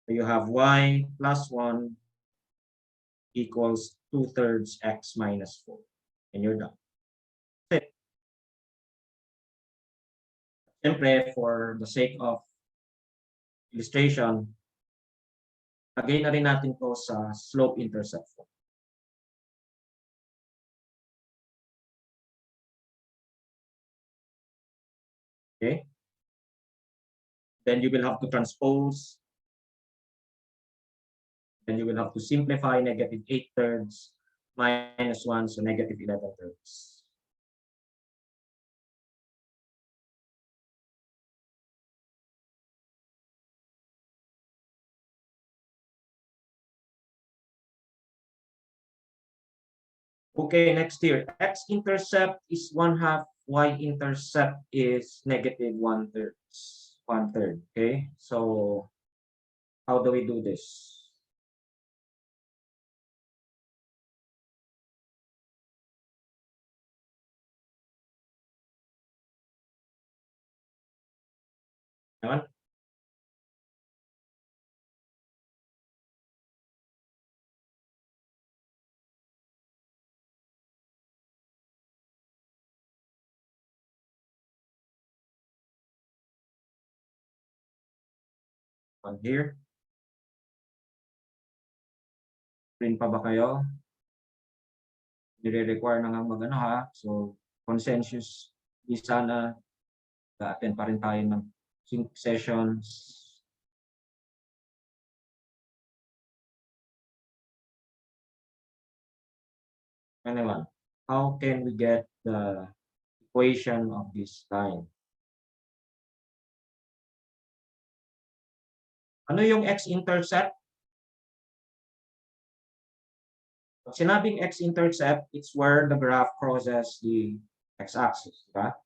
So you have y plus 1 equals 2/3 x minus 4. And you're done. That's it. Siyempre, for the sake of illustration, lagay na rin natin to sa slope-intercept form. Okay? Then you will have to transpose. Then you will have to simplify negative 8/3 minus 1, so negative 11/3. Okay, next here. X-intercept is 1/2, y-intercept is negative 1/3. 1/3. Okay, so how do we do this? Yan. On here. Print pa ba kayo? Nire-require na nga mag-ano ha. So, consensus. Di sana attend pa rin tayo ng sync sessions. Anyway, how can we get the equation of this line? Ano yung x-intercept? Pag sinabing x-intercept, it's where the graph crosses the x-axis, diba?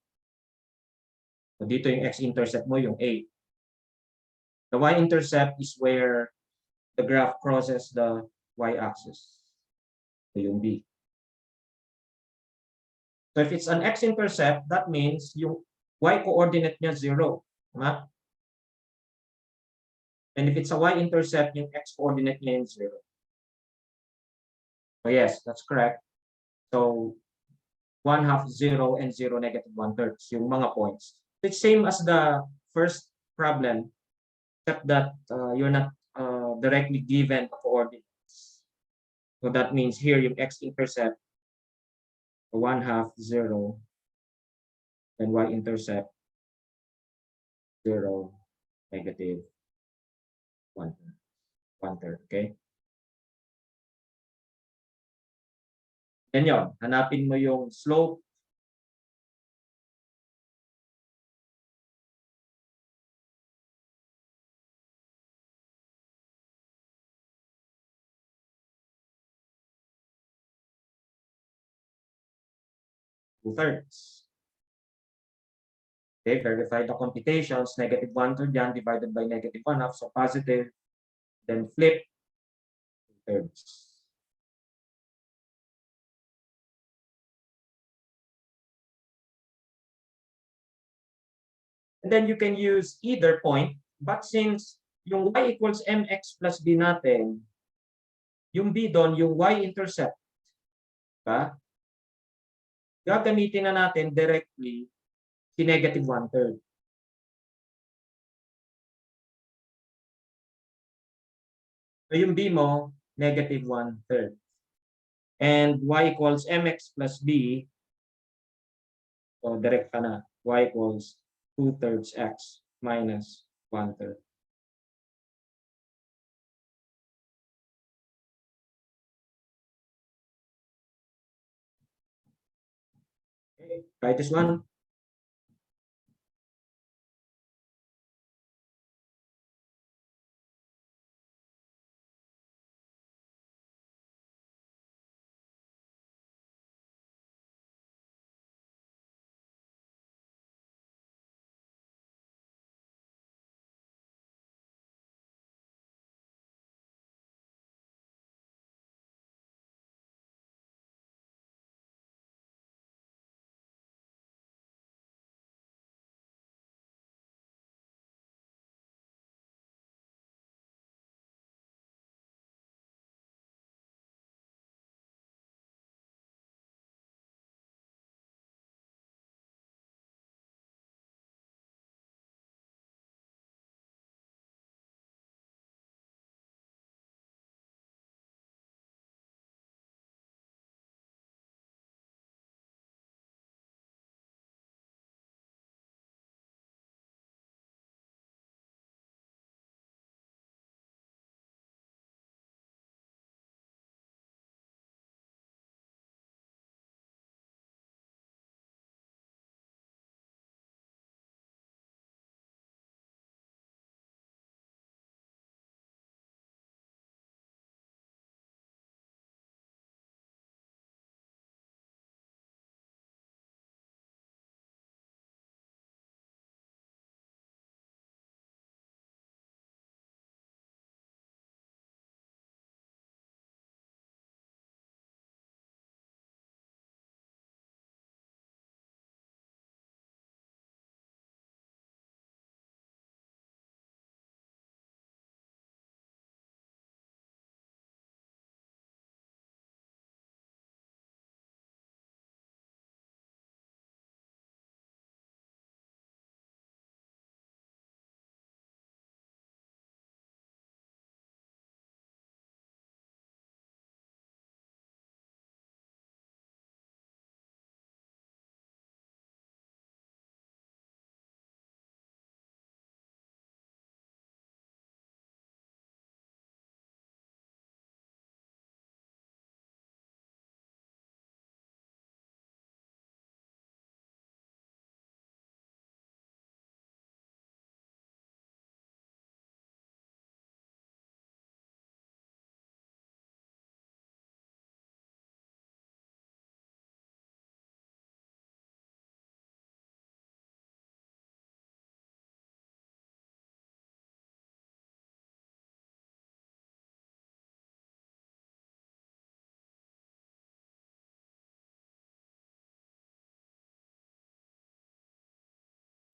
So dito yung x-intercept mo, yung A. The y-intercept is where the graph crosses the y-axis. So yung B. So if it's an x-intercept, that means yung y-coordinate niya 0. Diba? And if it's a y-intercept, yung x-coordinate niya yung 0. So yes, that's correct. So 1/2, 0, and 0, negative 1/3, yung mga points. It's same as the first problem, except that you're not directly given the coordinates. So that means here yung x-intercept, 1/2, 0, and y-intercept, 0, negative 1/3. Okay? Yan yun. Hanapin mo yung slope. Two-thirds. Okay, verify the computations. Negative 1/3 yan divided by negative 1/2. So positive. Then flip. Two-thirds. And then you can use either point, but since yung y equals mx plus b natin, yung b doon, yung y-intercept, diba? Gagamitin na natin directly si negative 1/3. So yung b mo, negative 1/3. And y equals mx plus b, so direct ka na, y equals 2/3 x minus 1/3. Try this one.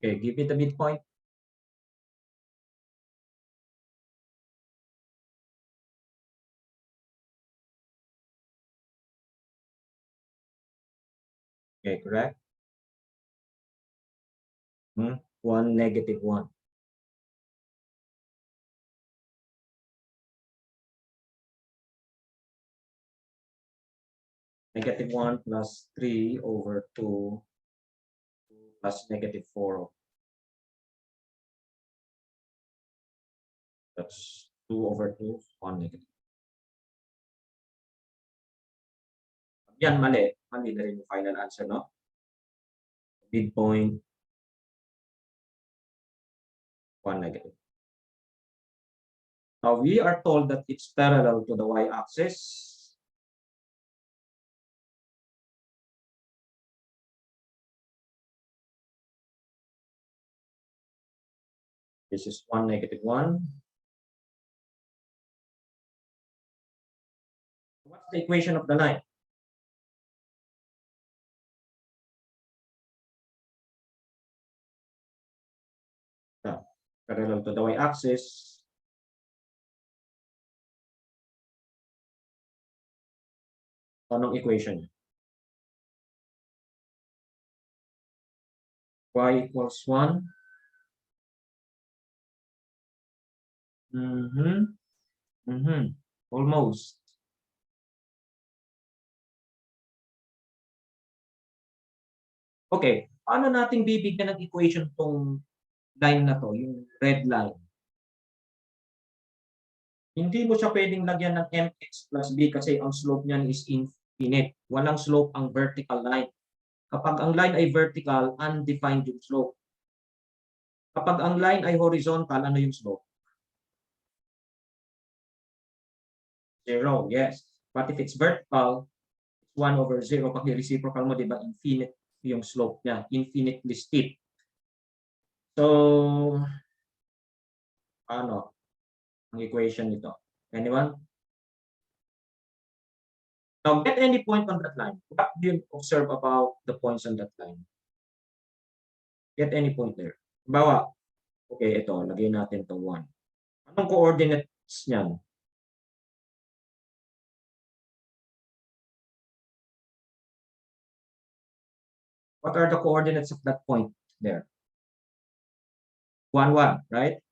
Okay, give me the midpoint. Okay, correct. 1, -1. -1 plus 3 over 2 plus -4. That's 2 over 2, 1 negative. Yan, mali. Mali na rin yung final answer, no? Midpoint, 1 negative. Now, we are told that it's parallel to the y-axis. This is 1 -1. What's the equation of the line? Parallel to the y-axis. Anong equation? Y equals 1. Almost. Okay, paano natin bibigyan ng equation tong line na to, yung red line? Hindi mo siya pwedeng lagyan ng mx plus b kasi ang slope niyan is infinite. Walang slope ang vertical line. Kapag ang line ay vertical, undefined yung slope. Kapag ang line ay horizontal, ano yung slope? 0, yes. But if it's vertical, it's 1/0. Pag i-reciprocal mo, di ba, infinite yung slope niya, infinitely steep. So, ano ang equation nito? Anyone? Now, get any point on that line. What do you observe about the points on that line? Get any point there. Bawa, okay, ito, lagay natin to 1. Anong coordinates niyan? What are the coordinates of that point there? 1, 1, right?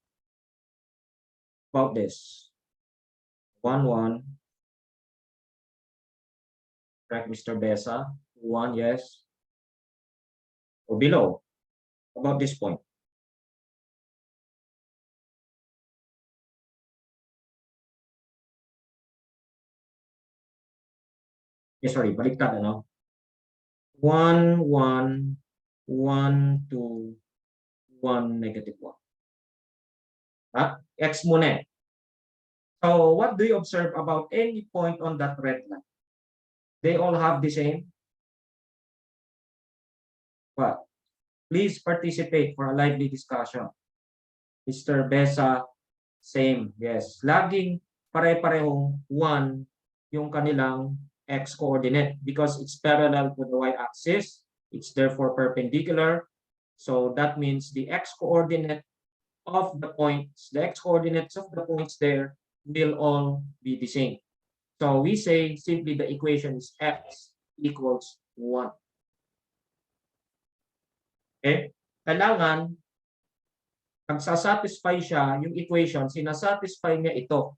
About this. 1, 1. Correct, Mr. Besa. 1, yes. Or below. About this point. Yes, sorry, baliktad, ano? 1, 1, 1, 2, 1, -1. Ha? X muna eh. So, what do you observe about any point on that red line? They all have the same? What? Please participate for a lively discussion. Mr. Besa, same. Yes. Laging pare-parehong 1 yung kanilang x coordinate because it's parallel to the y-axis. It's therefore perpendicular. So that means the x coordinate of the points, the x coordinates of the points there will all be the same. So we say simply the equation is x equals 1. Okay? Kailangan magsasatisfy siya yung equation, sinasatisfy niya ito.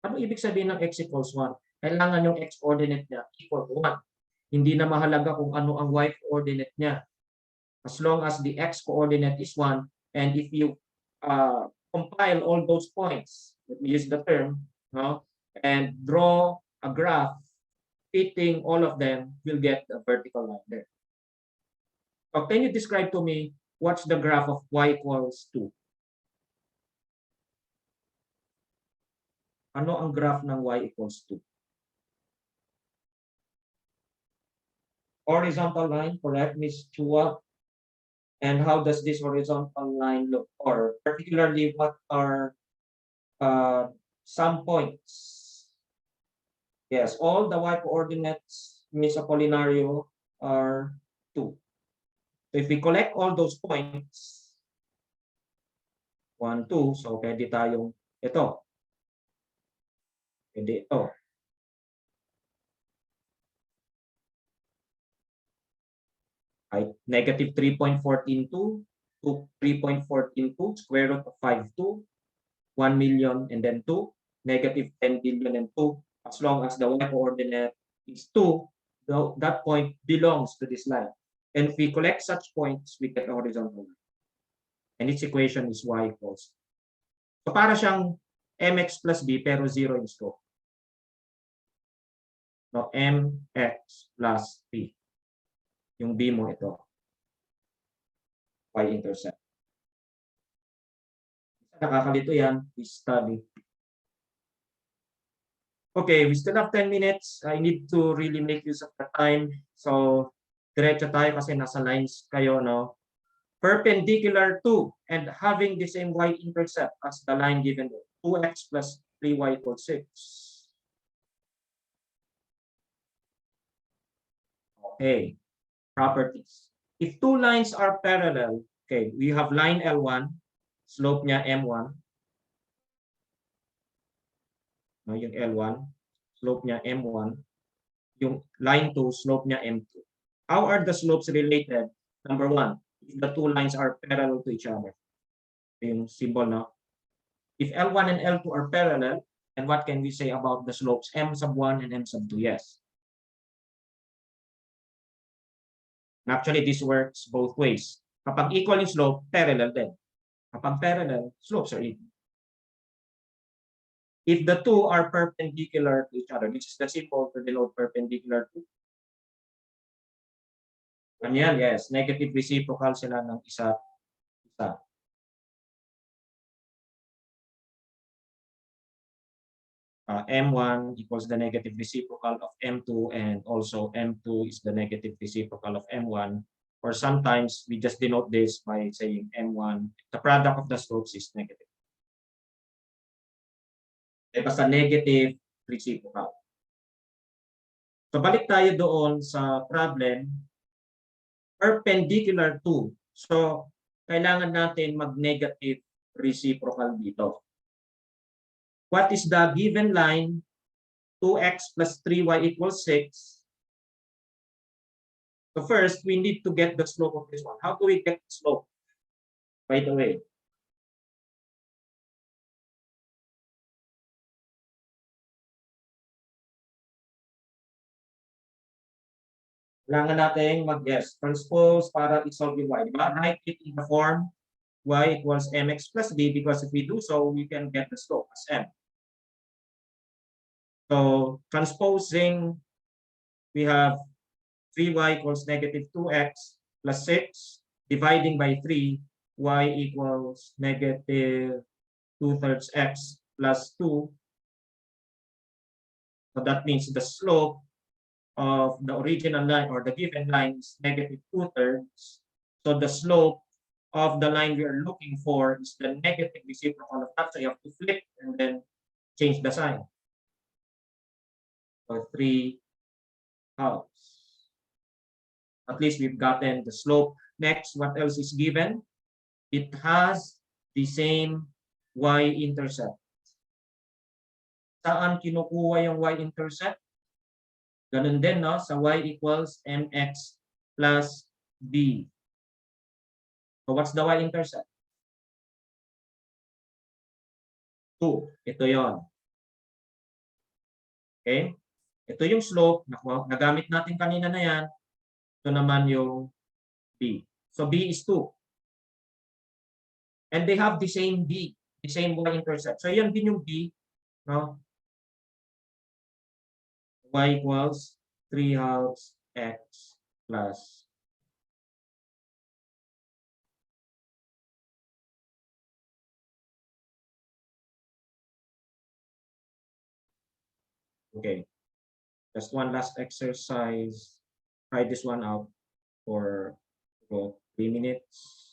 Ano ibig sabihin ng x equals 1? Kailangan yung x coordinate niya equal to 1. Hindi na mahalaga kung ano ang y coordinate niya. As long as the x coordinate is 1, and if you compile all those points, let me use the term, no, and draw a graph fitting all of them, you'll get a vertical line there. So can you describe to me what's the graph of y equals 2? Ano ang graph ng y equals 2? Horizontal line, correct, Ms. Chua? And how does this horizontal line look? Or particularly, what are some points? Yes, all the y coordinates, Ms. Apolinario, are 2. So if we collect all those points, 1, 2, so pwede tayong ito. Pwede ito. Right? Negative 3.142 to 3.142, square root of 52, 1 million and then 2, negative 10 billion and 2. As long as the y coordinate is 2, that point belongs to this line. And if we collect such points, we get a horizontal line. And its equation is y equals. So para siyang mx plus b pero 0 yung slope. No, mx plus b. Yung b mo ito. Y-intercept. Nakakalito yan. We study. Okay, we still have 10 minutes. I need to really make use of the time. So, diretso tayo kasi nasa lines kayo, no? Perpendicular to and having the same y-intercept as the line given there. 2x plus 3y equals 6. Okay, properties. If two lines are parallel, okay, we have line L1, slope niya M1. No, yung L1, slope niya M1. Yung line 2, slope niya M2. How are the slopes related? Number 1, if the two lines are parallel to each other. Yung symbol, no? If L1 and L2 are parallel, and what can we say about the slopes M sub 1 and M sub 2? Yes. Actually, this works both ways. Kapag equal yung slope, parallel din. Kapag parallel, slopes are equal. If the two are perpendicular to each other, which is the symbol to denote perpendicular to, Ganyan, yes. Negative reciprocal sila ng isa't isa. M1 equals the negative reciprocal of M2, and also M2 is the negative reciprocal of M1. Or sometimes we just denote this by saying M1, the product of the slopes is negative. Basta negative reciprocal. So balik tayo doon sa problem, perpendicular to. So kailangan natin mag-negative reciprocal dito. What is the given line? 2x plus 3y equals 6. So first, we need to get the slope of this one. How do we get the slope? By the way, kailangan natin mag-guess. Transpose para i-solve yung y. Diba? Write it in the form y equals mx plus b, because if we do so, we can get the slope as m. So transposing, we have 3y equals negative 2x plus 6, dividing by 3, y equals negative 2/3 x plus 2. So that means the slope of the original line or the given line is negative 2/3. So the slope of the line we are looking for is the negative reciprocal of that. So you have to flip and then change the sign. So 3 halves. At least we've gotten the slope. Next, what else is given? It has the same y-intercept. Saan kinukuha yung y-intercept? Ganun din, no? Sa y equals mx plus b. So what's the y-intercept? 2. Ito yon. Okay? Ito yung slope. Nagamit natin kanina na yan. Ito naman yung b. So b is 2. And they have the same b, the same y-intercept. So yan din yung b, no? Y equals 3 halves x plus. Okay. Just one last exercise. Try this one out for about 3 minutes.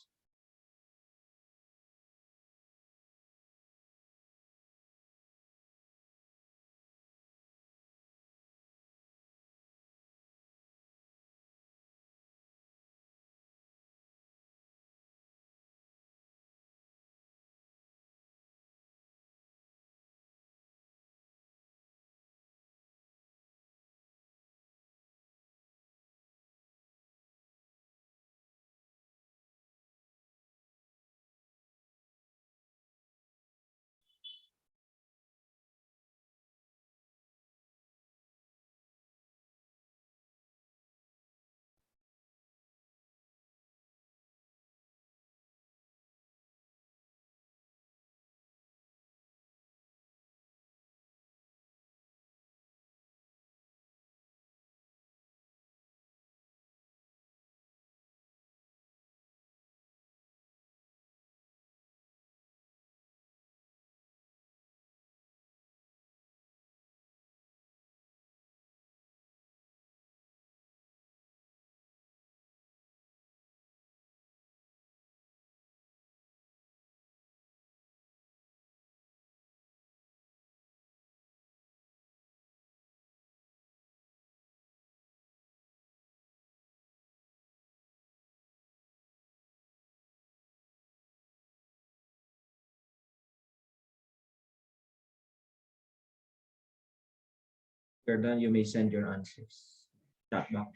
After that, you may send your answers. Chat box.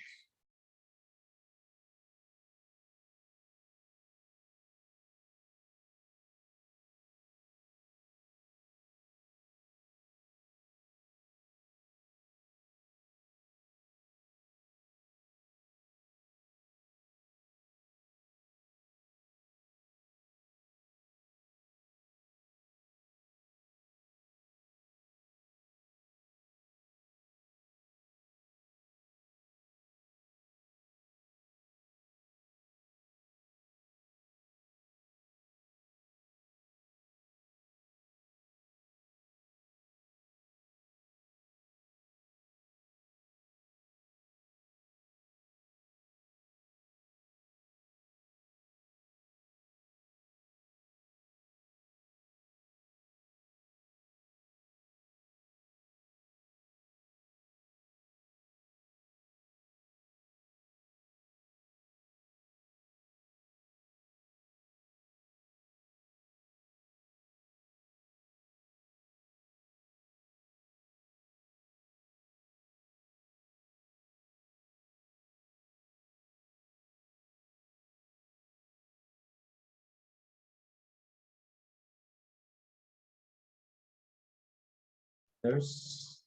There's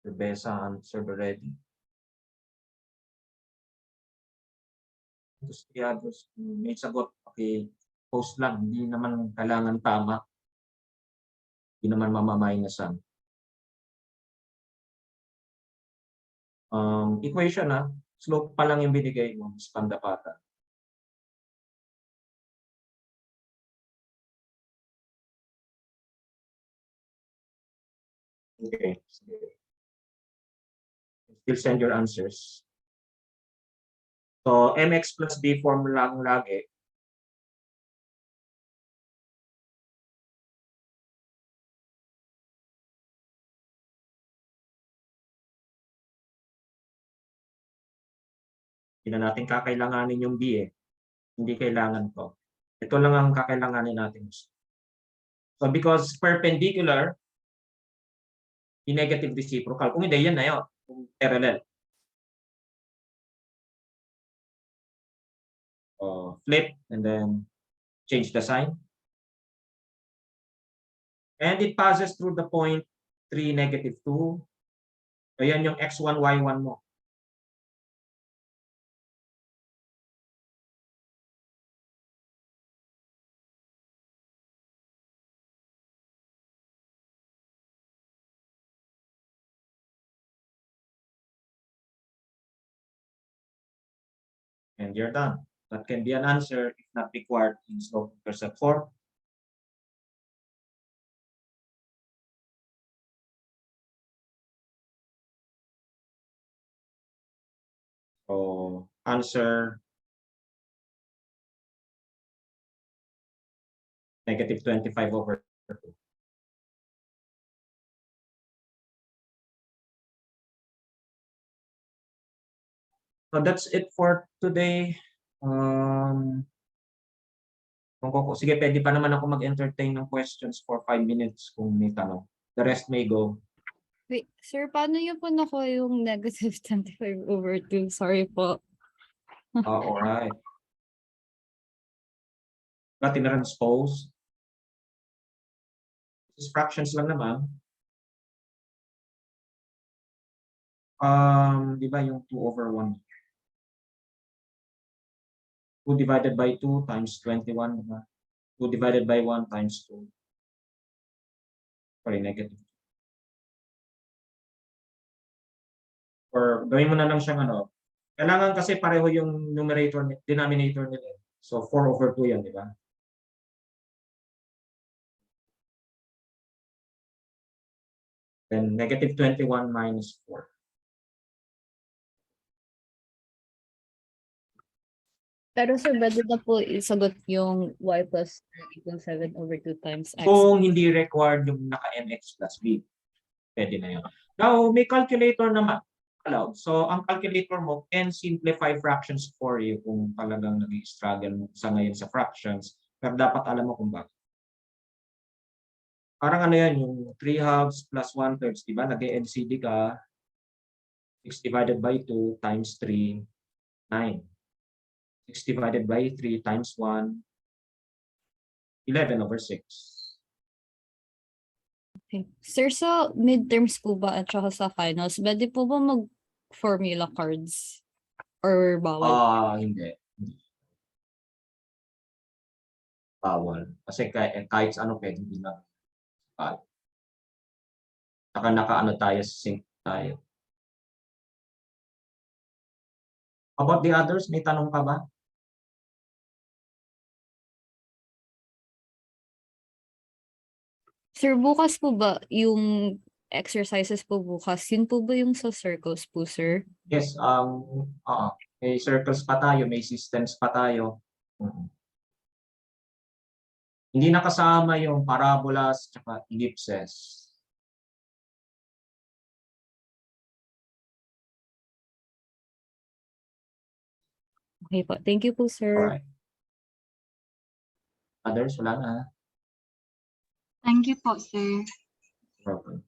Rebesa answered already. Tapos the others, may sagot, okay, post lang, hindi naman kailangan tama. Hindi naman mamamainusan. Equation slope pa lang yung binigay mo, pandapatan. Okay. Still send your answers. So, mx plus b form lang lagi. Hindi na natin kakailanganin yung b Hindi kailangan to. Ito lang ang kakailanganin natin. So, because perpendicular, i-negative reciprocal. Kung hindi, yan na yun. Parallel. Flip and then change the sign. And it passes through the point 3, -2. Ayan yung x1, y1 mo. And you're done. That can be an answer if not required in slope intercept form. So answer -25/2. So that's it for today. Sige, pwede pa naman ako mag-entertain ng questions for 5 minutes kung may tanong. The rest may go. Wait, sir, paano yun po nakuha yung -25/2? Sorry po. Alright. Got in-transpose. Fractions lang naman. Di ba yung 2/1? 2 divided by 2 times 21, diba? 2 divided by 1 times 2. Sorry, negative. Or gawin mo na lang siyang kailangan kasi pareho yung numerator, denominator nila. So 4/2 yan, di ba? Then -21 minus 4. Pero sir, pwede na po isagot yung y plus 7/2 times x. Kung hindi required yung naka-mx plus b, pwede na yun. Now, may calculator naman allowed. So, ang calculator mo can simplify fractions for you kung talagang nag-struggle sa ngayon sa fractions. Pero dapat alam mo kung bakit. Parang yan, yung 3/2 plus 1/3, di ba? Nag-LCD ka, 6 divided by 2 times 3, 9. 6 divided by 3 times 1, 11/6. Okay. Sir, sa midterms po ba at saka sa finals, pwede po ba mag-formula cards? Or bawal? Hindi. Bawal. Kasi kahit ano pwede din lang. Saka naka-ano tayo, sync tayo. About the others, may tanong ka ba? Sir, bukas po ba yung exercises po bukas? Yun po ba yung sa circles po, sir? Yes, may circles pa tayo, may systems pa tayo. Hindi nakasama yung parabolas at ellipses. Okay po. Thank you po, sir. Alright. Others, wala na. Thank you po, sir. Problem.